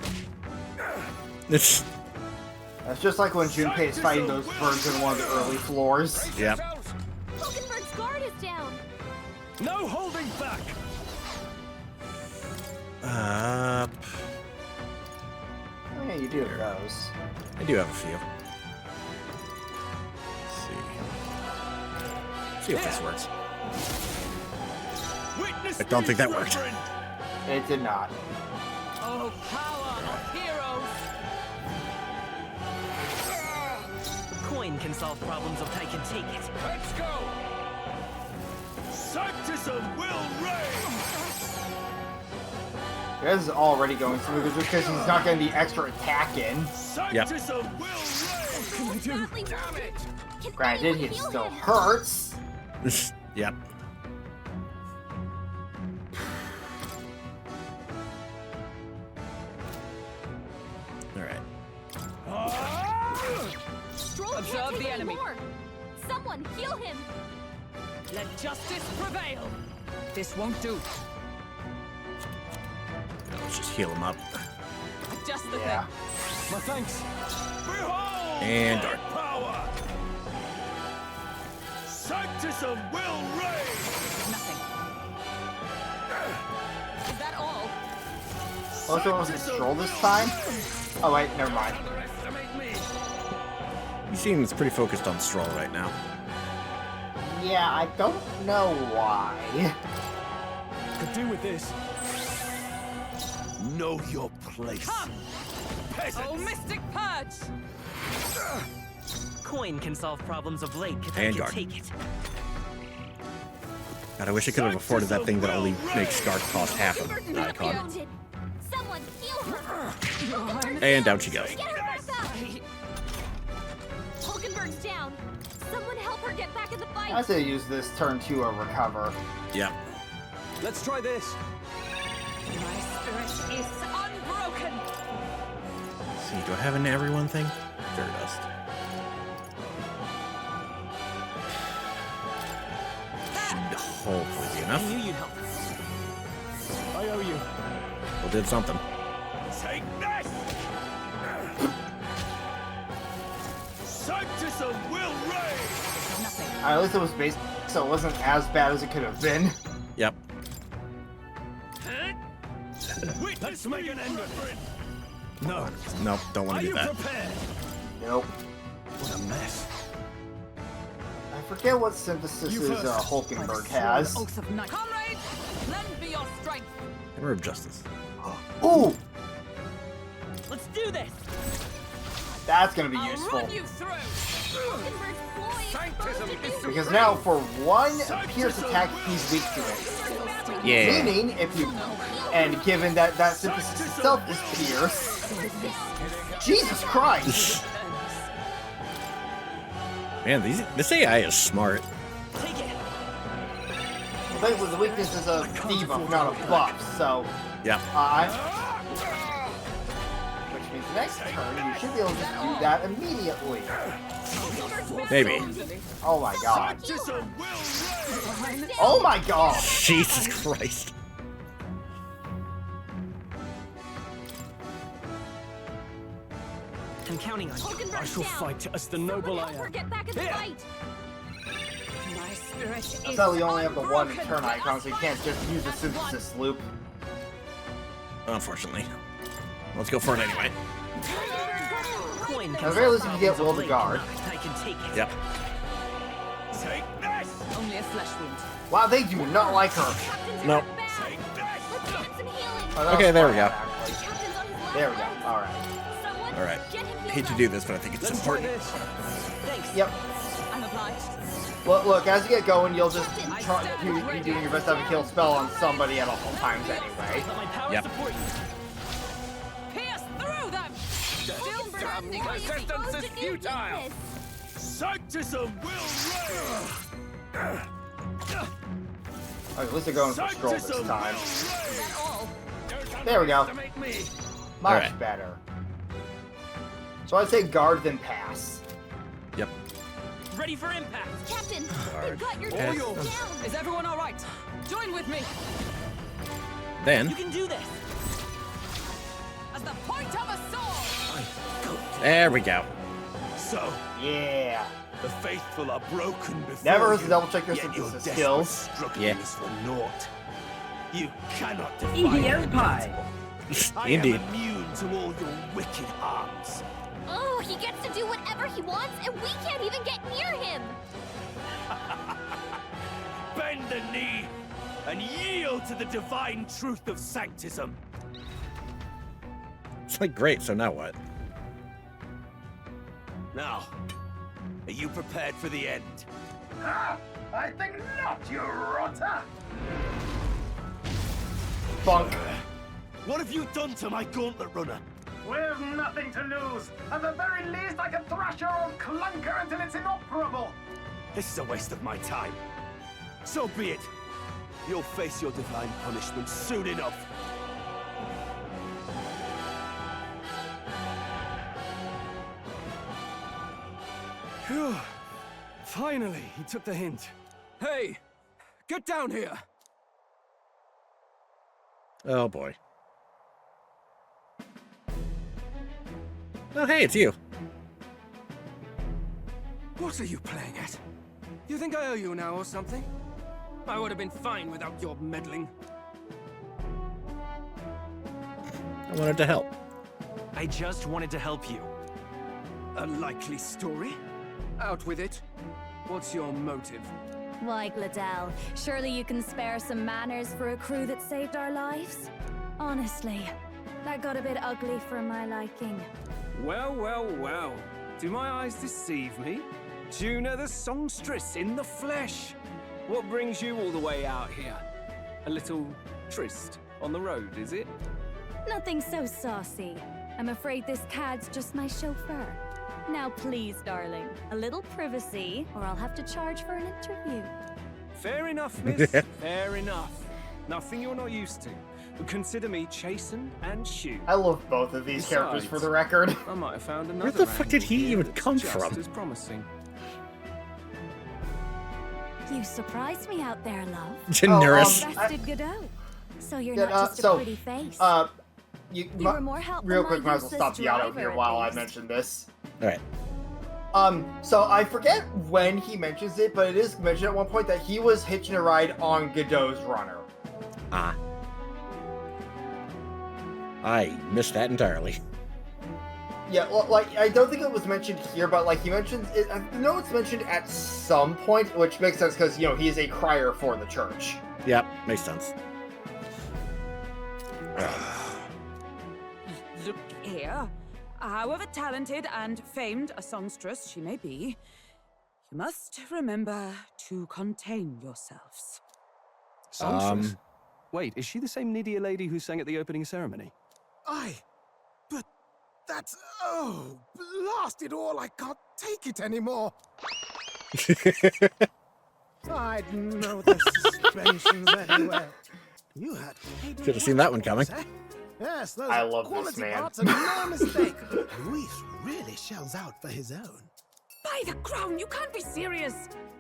It's That's just like when Junpei is fighting those birds in one of the early floors. yep. Hulkenberg's guard is down. No holding back! Up. Oh, yeah, you do have those. I do have a few. Let's see if this works. Witness I don't me, think that worked. brethren. It did not. Oh, power of heroes! Coin can solve problems of... I can take it. Let's go! Sanctism will reign! This is already going smooth just because he's not getting the extra attack in. Sanctism will reign! Damn it! Granted, he still hurts. Yep. Alright. Stroll Observe can't take the enemy. anymore. Someone heal him. Let justice prevail! This won't do. Let's just heal him up. Just the Yeah. My thanks. Behold And my dark. power! Sanctism will reign! thing. Nothing. Is that all? Oh, so it wasn't Stroll this time? Oh, wait, never mind. Underestimate me! He seems pretty focused on Stroll right now. Yeah, I don't know why. Could do with this. Know your place. Peasants! Oh, Mystic Purge! Coin can solve problems of lake if I And can guard. take it. God, I wish I could have afforded that thing that only makes Scarf cost half of the icon. Wounded. Someone heal her. And down she goes. Get her back up. Hulkenberg's down. Someone help her get back in the fight. I say use this turn to recover. Yep. Let's try this. My spirit is unbroken! Let's see, do I have an everyone thing? Sure dust. Should hopefully be I enough. knew you'd help. I owe you. Well, did something. Take this! Sanctism will reign! Nothing. At least it was basic, so it wasn't as bad as it could have been. Yep. Let's make an end of it! No. Nope, don't want Are to do you that. prepared? Nope. What a mess. I forget what synthesis You first. Hulkenberg has. Oath of night. Comrades, lend me your strength. Hammer of Justice. Ooh! Let's do this! That's gonna be I'll useful. run you through. Hulkenberg's boy. Sanctism is Because now, for one pierce attack, he's weak to it. Yeah. Meaning, if you... And given that that synthesis itself is pierce... Jesus Christ! Man, this AI is smart. Take it! Basically, the weakness is a debuff, not a buff, so... Yep. Which means next turn, you should be able to just do that immediately. Maybe. Oh my god. Sanctism will reign! Oh my god! Jesus Christ. I'm counting on you. Hulkenberg's I shall down. fight as the noble I Someone help her am. get back in the Here. fight. My spirit is That's how we only have the one unbroken. turn icon, so you can't just use the synthesis loop. Unfortunately. Let's go for it anyway. Coin At can the very solve least, you get problems Will of to lake guard. if I can take it. Yep. Take this! Only a flesh wound. Wow, they do not like her. Captain's Nope. back. Take this! Let's get him some healing. Oh, that Okay, was there we fine, go. actually. Captain's on his last There we go. legs. Alright. Someone Alright. get him healed Hate to up. do this, but I think it's Let's try important. this. Thanks. Yep. I'm obliged. Look, as you get going, you'll just try to be doing your best to have a kill spell on somebody at all times anyway. Let my power Yep. support you. Pierce through them! Still burning. Resistance is futile! Sanctism will reign! At least they're going for Stroll this Sanctism time. will reign! All. There we go. Underestimate me! Much Alright. better. So I'd say guard then pass. Yep. Ready for impact. Captain, Guard. you've got your All troops yours. down. Is everyone all right? Join with me. Then, You can do this. As the point of a sword! there we go. So, Yeah. the faithful are broken before Never hurts to you, double check your yet your synthesis desperate skills. struggling Yeah. is for naught. You cannot defy Easy the as pie. impossible. I Indeed. am immune to all your wicked harms. Oh, he gets to do whatever he wants, and we can't even get near him. Bend the knee and yield to the divine truth of sanctism. It's like, great, so now what? Now, are you prepared for the end? Ah, I think not, you rotter. Bunk. What have you done to my gauntlet runner? We've nothing to lose. At the very least, I can thrash your old clunker until it's inoperable. This is a waste of my time. So be it. You'll face your divine punishment soon enough. Phew. Finally, he took the hint. Hey, get down here. Oh boy. Oh, hey, it's you. What are you playing at? You think I owe you now or something? I would have been fine without your meddling. I wanted to help. I just wanted to help you. A likely story? Out with it. What's your motive? Why, Gladell, surely you can spare some manners for a crew that saved our lives? Honestly, that got a bit ugly for my liking. Well, well, well. Do my eyes deceive me? Juna the songstress in the flesh. What brings you all the way out here? A little tryst on the road, is it? Nothing so saucy. I'm afraid this cad's just my chauffeur. Now please, darling, a little privacy, or I'll have to charge for an interview. Fair enough, miss. Fair enough. Nothing you're not used to. But consider me chastened and shoe. I love both of these characters for Besides, the record. I might have found another. Where the fuck did angle he here even that's come just from? as promising. You surprised me out there, love. Generous. Bested Godot. So you're Yeah, not just so, a pretty face. You were more helpful real than quick, my might as well stop the useless auto here driver, while I at least. mention this. Alright. So I forget when he mentions it, but it is mentioned at one point that he was hitching a ride on Godot's runner. Ah. I missed that entirely. Yeah, well, like, I don't think it was mentioned here, but, like, he mentions it. I know it's mentioned at some point, which makes sense because, you know, he is a crier for the church. Yep, makes sense. Look here. However talented and famed a songstress she may be, you must remember to contain yourselves. Songstress? Wait, is she the same Nidia lady who sang at the opening ceremony? Aye, but that's... Oh, blast it all, I can't take it anymore. I'd know the suspensions anywhere. You had... Should have seen that one coming. Yes, those I love quality this man. parts are no mistake. Luis really shells out for his own. By the crown, you can't be serious!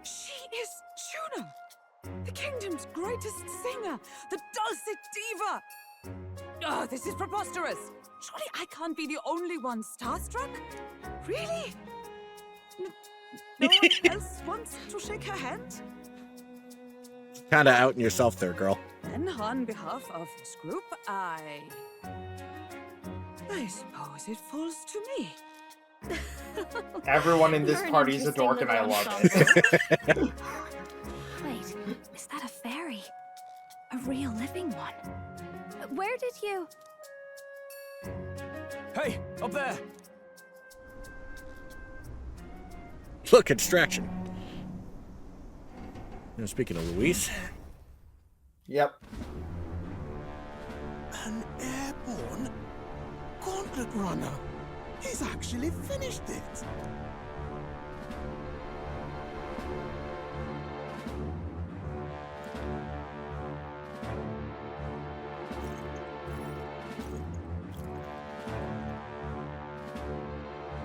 She is Juna! The kingdom's greatest singer! The dulcet diva! Oh, this is preposterous! Surely I can't be the only one starstruck? Really? No one else wants to shake her hand? Kinda outing yourself there, girl. Then, on behalf of this group, I suppose it falls to me. Everyone in this You're an party is a interesting dork, and I little love it. ensemble. Wait, is that a fairy? A real living one? Where did you... Hey, up there! Look, a distraction. Now, speaking of Luis, Yep. An airborne gauntlet runner. He's actually finished it.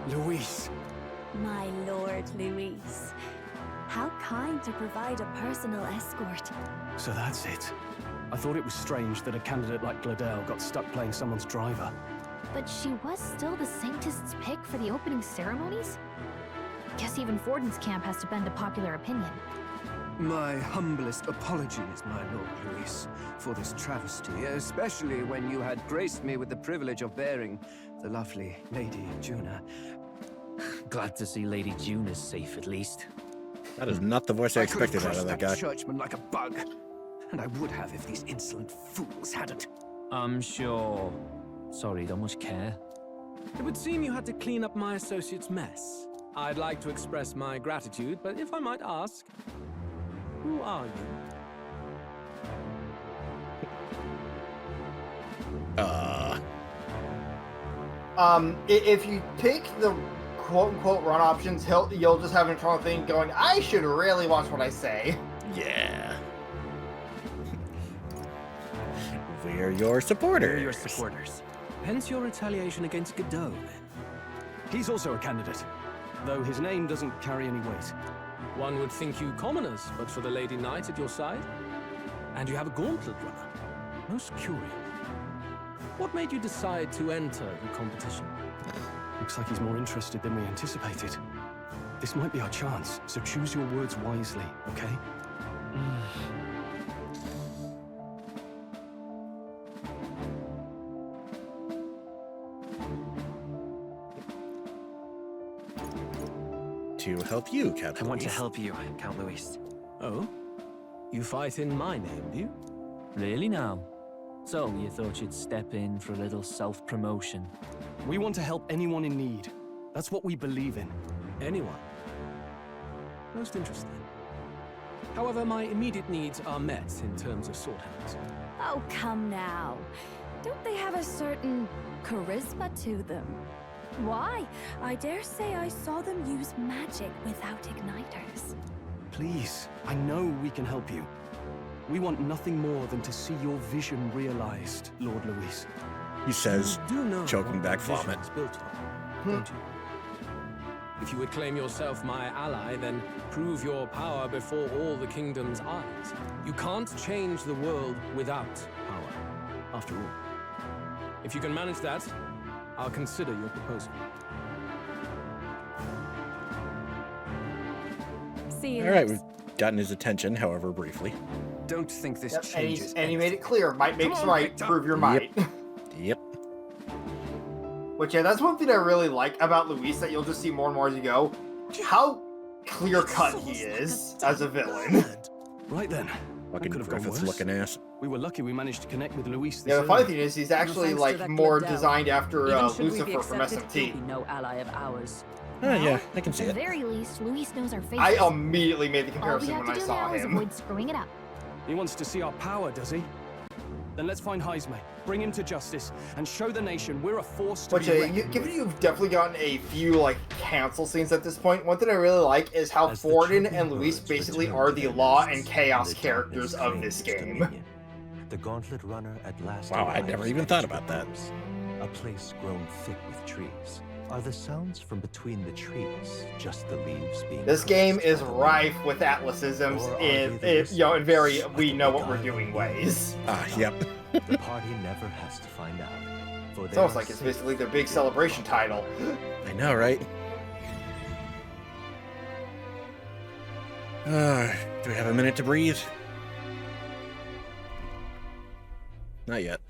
Luis. My Lord Luis. How kind to provide a personal escort. So that's it. I thought it was strange that a candidate like Gladell got stuck playing someone's driver. But she was still the Sanctist's pick for the opening ceremonies? Guess even Forden's camp has to bend to popular opinion. My humblest apologies, my Lord Luis, for this travesty, especially when you had graced me with the privilege of bearing the lovely Lady Juna. Glad to see Lady Juna's safe at least. That is not the voice I expected out of that guy. Churchman like a bug, and I would have if these insolent fools hadn't. I'm sure. Sorry, don't much care. It would seem you had to clean up my associate's mess. I'd like to express my gratitude, but if I might ask, who are you? If you pick the quote-unquote run options, you'll just have an internal thing going, I should really watch what I say. Yeah. We're your supporters. We're your supporters. Hence your retaliation against Godot, then. He's also a candidate, though his name doesn't carry any weight. One would think you commoners, but for the Lady Knight at your side. And you have a gauntlet runner. Most curious. What made you decide to enter the competition? Looks like he's more interested than we anticipated. This might be our chance, so choose your words wisely, okay? To help you, Count I want to Luis. help you, Count Luis. Oh? You fight in my name, do you? Really now? So, you thought you'd step in for a little self-promotion? We want to help anyone in need. That's what we believe in. Anyone. Most interesting. However, my immediate needs are met in terms of sword hands. Oh, come now. Don't they have a certain charisma to them? Why? I dare say I saw them use magic without igniters. Please, I know we can help you. We want nothing more than to see your vision realized, Lord Luis. He says, You do know choking what back the vision vomit. is built on, don't you? If you would claim yourself my ally, then prove your power before all the kingdom's eyes. You can't change the world without power, after all. If you can manage that, I'll consider your proposal. See you All right, next. we've gotten his attention, however briefly. Don't think this Yep, changes. and he made it clear, might makes Come on, right, Victor. prove your might. Yep. Which, yeah, that's one thing I really like about Luis, that you'll just see more and more as you go. How clear-cut he is as a villain. Right then. Fucking could have gone Griffith's worse. looking ass. We were lucky we managed to connect with Luis this Yeah, the funny early. thing is, he's actually, Thanks to like, that more Gladell. designed after Even should we be Lucifer from accepted, he'll SMT. be no ally of ours. Oh, yeah, I can see At the it. very least, Luis knows our faces. I immediately made the All we comparison have when to I do saw now is him. avoid screwing it up. He wants to see our power, does he? Then let's find Heisme, bring him to justice, and show the nation we're a force to Which, be reckoned given with. you've definitely gotten a few, like, council scenes at this point, one thing I really like is how As the Forden trooping and Luis birds basically return are to the their law nests and chaos the darkness characters of this claims game. dominion. The gauntlet runner at last Wow, I arrives never even at thought its about that. purpose, a place grown thick with trees. Are the sounds from between the trees just the leaves being This game caressed is by the rife wind? with Atlasisms Or are in, they the in very whispers we of know the what we're doing ways. Ah, yep. The party never has to find out. For It's they almost are like it's safe basically their big within the celebration gauntlet. title. I know, right? Do we have a minute to breathe? Not yet.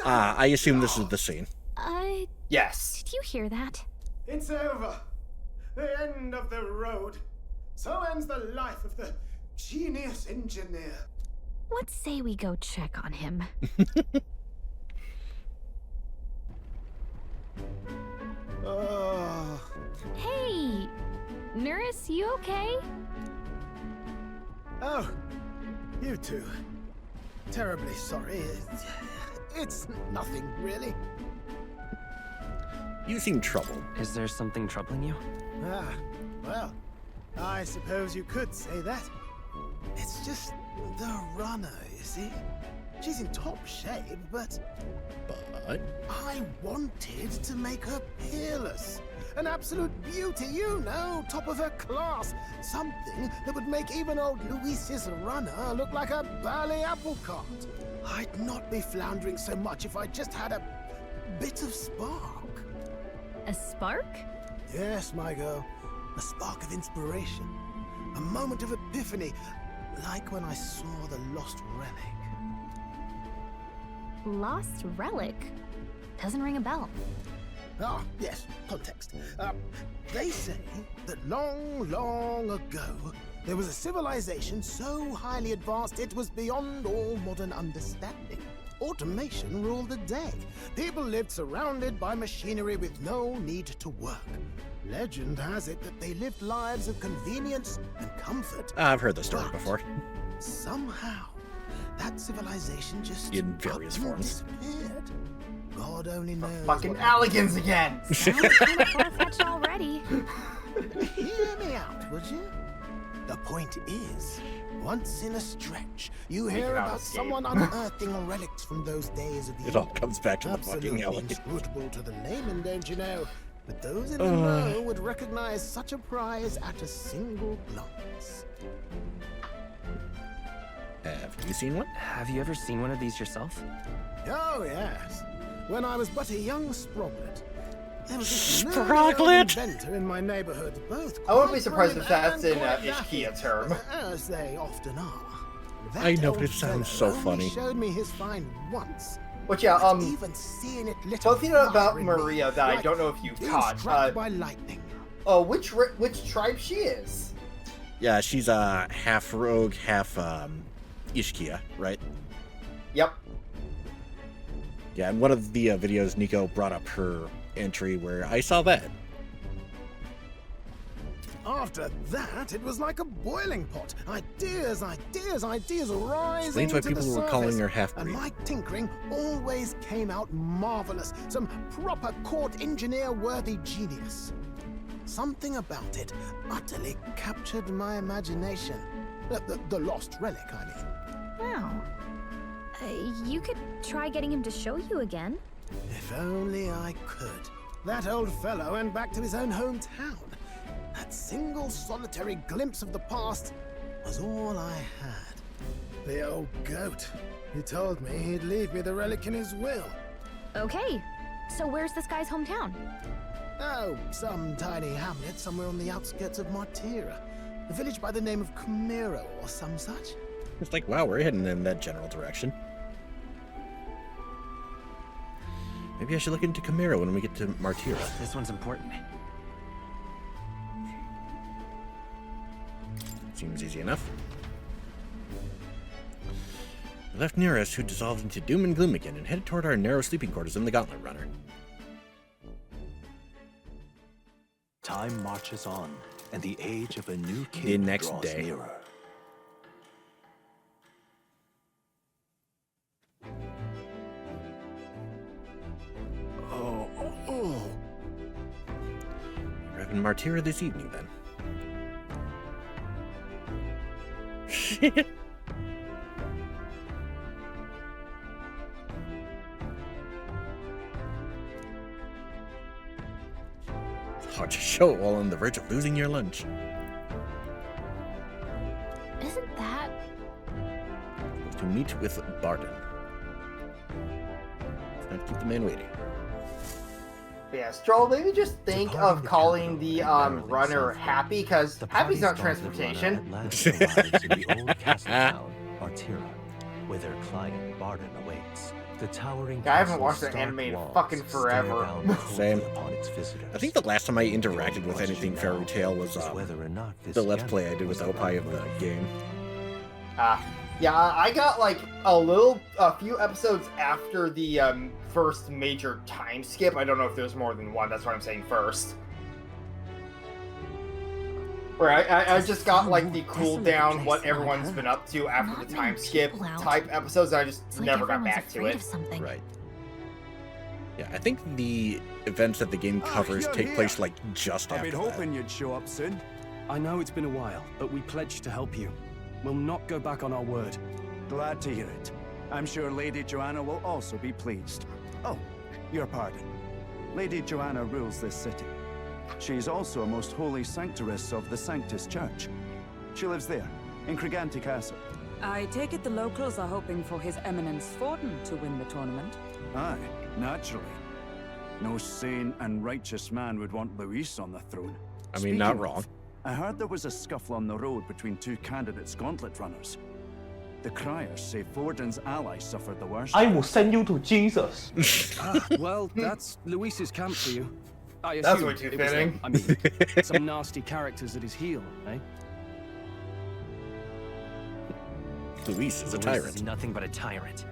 Ah, I assume this is the scene. Yes. Did you hear that? It's over. The end of the road. So ends the life of the genius engineer. Let's say we go check on him. Hey! Nurse, you okay? Oh, you two. Terribly sorry. It's nothing, really. You seem troubled. Is there something troubling you? Ah, well, I suppose you could say that. It's just the runner, you see. She's in top shape, but What? I wanted to make her peerless. An absolute beauty, you know, top of her class. Something that would make even old Luis's runner look like a bally apple cart. I'd not be floundering so much if I just had a bit of spark. A spark? Yes, my girl. A spark of inspiration. A moment of epiphany, like when I saw the lost relic. Lost relic? Doesn't ring a bell. Ah, yes, context. They say that long, long ago, there was a civilization so highly advanced it was beyond all modern understanding. Automation ruled the day. People lived surrounded by machinery with no need to work. Legend has it that they lived lives of convenience and comfort. I've heard the story before. Somehow, that civilization just in various forms disappeared. God only knows. Fucking Alligans again! Sounds kind of far-fetched already. Hear me out, would you? The point is, once in a stretch, you hear about someone unearthing relics from those days of the It all comes back to the fucking absolutely Alligan. inscrutable to the layman, don't you know? But those in the know would recognize such a prize at a single glance. Have you seen one? Have you ever seen one of these yourself? Oh, yes. When I was but a young sproglet, there was this Sproglet? inventor in my neighborhood, both I wouldn't be quite surprised if brilliant that's and in quite Ishkia daffy, term. as they often are. That I know, but old it sounds fellow so only funny. showed me his find once. But yeah, even seeing it lit something on about fire in Maria me, that I like don't know if you being caught. struck by lightning. Oh, which tribe she is? Yeah, she's half rogue, half Ishkia, right? Yep. Yeah, in one of the videos, Nico brought up her entry where I saw that. After that, it was like a boiling pot. Ideas rise Explains why to people the were calling surface, her half-breed. And my tinkering always came out marvelous. Some proper court engineer-worthy genius. Something about it utterly captured my imagination. The lost relic, I mean. Wow. You could try getting him to show you again. If only I could. That old fellow went back to his own hometown. That single solitary glimpse of the past was all I had. The old goat. He told me he'd leave me the relic in his will. Okay, so where's this guy's hometown? Oh, some tiny hamlet somewhere on the outskirts of Martira. A village by the name of Camiro or some such. It's like, wow, we're heading in that general direction. Maybe I should look into Camaro when we get to Martira. This one's important. Seems easy enough. We left near us, who dissolved into doom and gloom again, and headed toward our narrow sleeping quarters in the Gauntlet Runner. Time marches on, and the age of a new king The next draws day. nearer. We're having Martira this evening, then. It's hard to show it while on the verge of losing your lunch. Isn't that... To meet with Barden. Let's not keep the man waiting. Yeah, Stroll, maybe just think of calling the runner Happy, because Happy's not transportation. At last arrives in the old castle town, Martira, where their client Barden awaits. The towering I haven't castle's watched an stark anime in walls fucking stare forever. down coldly Same. upon its visitors. I think the last time I interacted with anything Fairy Tail was whether or not this the Let's young Play I did with was Opie of the alive. game. Yeah, I got like a few episodes after the first major time skip. I don't know if there's more than one. That's why I'm saying first. Where I just got like the cooldown, what everyone's been up to after the time skip type episodes. And I just never got back to it. Right. Yeah, I think the events that the game covers you're take here. place like just I've after been that. hoping you'd show up soon. I know it's been a while, but we pledged to help you. We'll not go back on our word. Glad to hear it. I'm sure Lady Joanna will also be pleased. Oh, Your pardon. Lady Joanna rules this city. She's also a most holy sanctoress of the Sanctus Church. She lives there, in Criganti Castle. I take it the locals are hoping for His Eminence Forden to win the tournament. Aye, naturally. No sane and righteous man would want Luis on the throne. I mean, not Speaking wrong. of, I heard there was a scuffle on the road between two candidates gauntlet runners. The criers say Forden's ally suffered the worst. I will send you to Jesus. Well, that's Luis's camp for you. I That's assume way too it was fitting. them. I mean, some nasty characters at his heel, eh? Luis is a Luis tyrant. is nothing but a tyrant.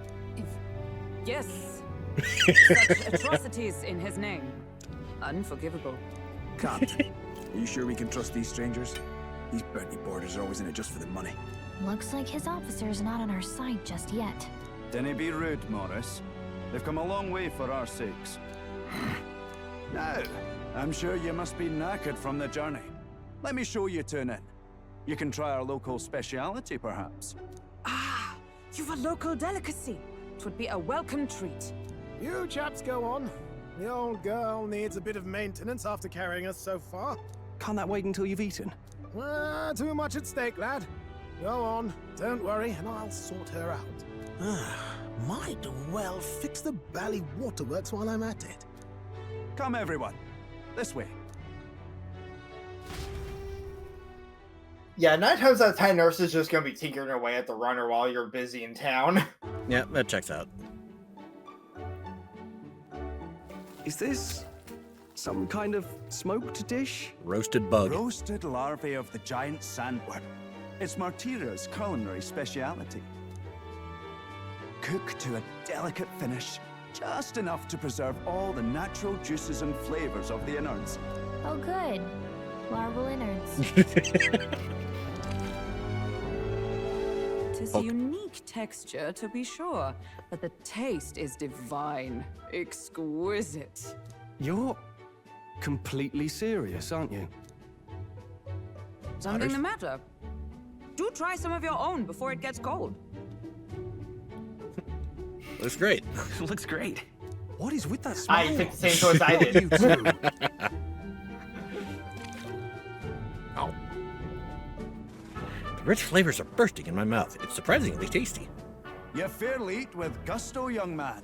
Yes. Such atrocities in his name. Unforgivable. Can't. Are you sure we can trust these strangers? These Bertie boarders are always in it just for the money. Looks like his officer's not on our side just yet. Dinna be rude, Morris. They've come a long way for our sakes. Now, I'm sure you must be knackered from the journey. Let me show you to an inn. You can try our local speciality, perhaps. Ah, you've a local delicacy. It would be a welcome treat. You chaps go on. The old girl needs a bit of maintenance after carrying us so far. Can't that wait until you've eaten? Too much at stake, lad. Go on, don't worry, and I'll sort her out. Might well fix the Bally Waterworks while I'm at it. Come, everyone. This way. Yeah, 9 times out of 10, Nurse is just gonna be tinkering away at the runner while you're busy in town. Yeah, that checks out. Is this some kind of smoked dish? Roasted bug. Roasted larvae of the giant sandworm. It's Martira's culinary speciality. Cooked to a delicate finish, just enough to preserve all the natural juices and flavors of the innards. Oh good. Larval innards. Tis a unique texture, to be sure, but the taste is divine. Exquisite. You're completely serious, aren't you? Something the matter? Do try some of your own before it gets cold. Looks great. Looks great. What is with that smell? I think the same choice I did. You too. Ow. The rich flavors are bursting in my mouth. It's surprisingly tasty. You fairly eat with gusto, young man.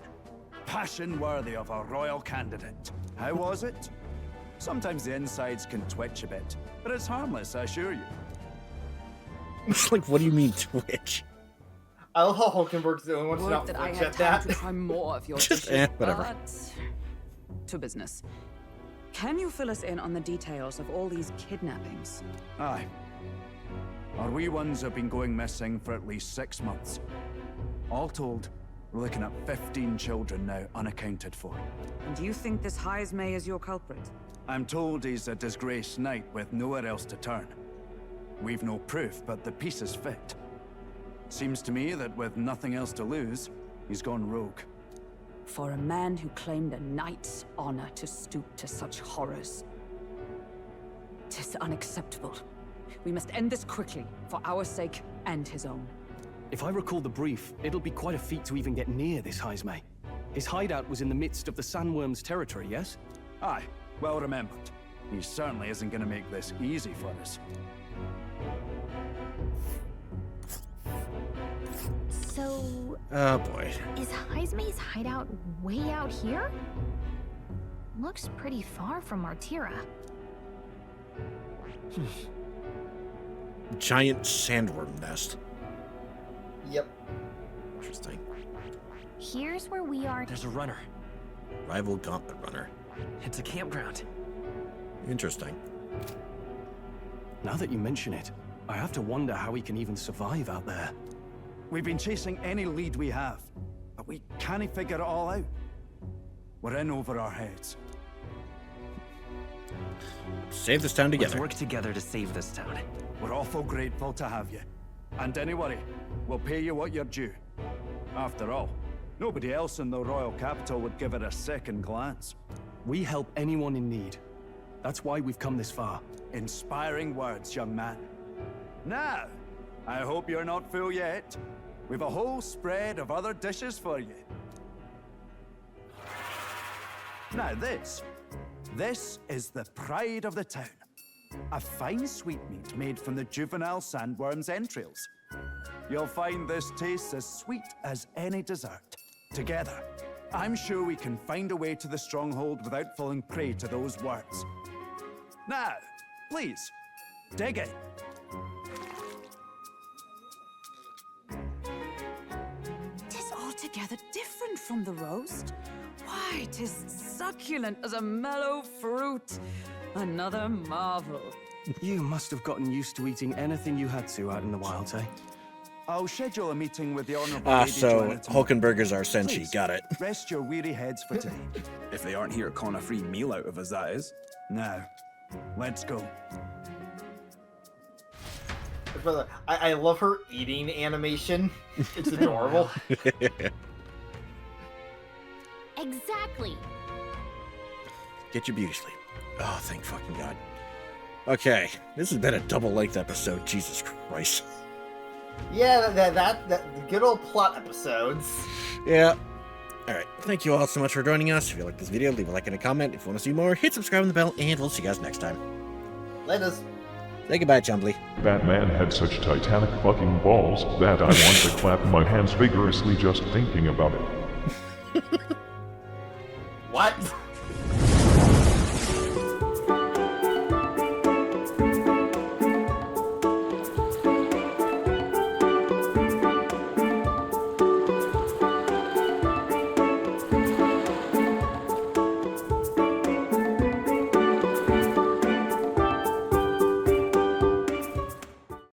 Passion worthy of a royal candidate. How was it? Sometimes the insides can twitch a bit, but it's harmless, I assure you. It's like, what do you mean twitch? I love how Hulkenberg's the only one to Would not that I flinch had at time that. to try more of your Just, dishes, whatever. but to business. Can you fill us in on the details of all these kidnappings? Aye. Our wee ones have been going missing for at least 6 months. All told, we're looking at 15 children now unaccounted for. And you think this Heismay is your culprit? I'm told he's a disgraced knight with nowhere else to turn. We've no proof, but the pieces fit. Seems to me that with nothing else to lose, he's gone rogue. For a man who claimed a knight's honor to stoop to such horrors. 'Tis unacceptable. We must end this quickly, for our sake and his own. If I recall the brief, it'll be quite a feat to even get near this Heismay. His hideout was in the midst of the Sandworm's territory, yes? Aye, well remembered. He certainly isn't going to make this easy for us. So, Oh boy. is Heismay's hideout way out here? Looks pretty far from Martira. Giant sandworm nest. Yep. Interesting. Here's where we are. There's a runner. Rival gauntlet runner. It's a campground. Interesting. Now that you mention it, I have to wonder how he can even survive out there. We've been chasing any lead we have, but we can't figure it all out. We're in over our heads. Save this town together. Let's work together to save this town. We're awful grateful to have you. And don't worry, we'll pay you what you're due. After all, nobody else in the royal capital would give it a second glance. We help anyone in need. That's why we've come this far. Inspiring words, young man. Now, I hope you're not full yet. We've a whole spread of other dishes for you. Now this is the pride of the town. A fine sweetmeat made from the juvenile sandworm's entrails. You'll find this tastes as sweet as any dessert. Together, I'm sure we can find a way to the stronghold without falling prey to those worms. Now, please, dig in. Tis altogether different from the roast. Why, tis succulent as a mellow fruit. Another marvel. You must have gotten used to eating anything you had to out in the wild, eh? I'll schedule a meeting with the Honorable Ah, Lady so Joanna tomorrow. Hulkenbergers are Senshi. Please, Got it. Rest your weary heads for today. If they aren't here calling a free meal out of us, that is. Now, let's go. Brother, I love her eating animation. It's adorable. Exactly. Get your beauty sleep. Oh, thank fucking God. Okay, this has been a double-length episode. Jesus Christ. Yeah, that good old plot episodes. Yeah. Alright, thank you all so much for joining us. If you like this video, leave a like and a comment. If you want to see more, hit subscribe and the bell, and we'll see you guys next time. Laters. Say goodbye, Chumbly. That man had such titanic fucking balls that I want to clap my hands vigorously just thinking about it. What?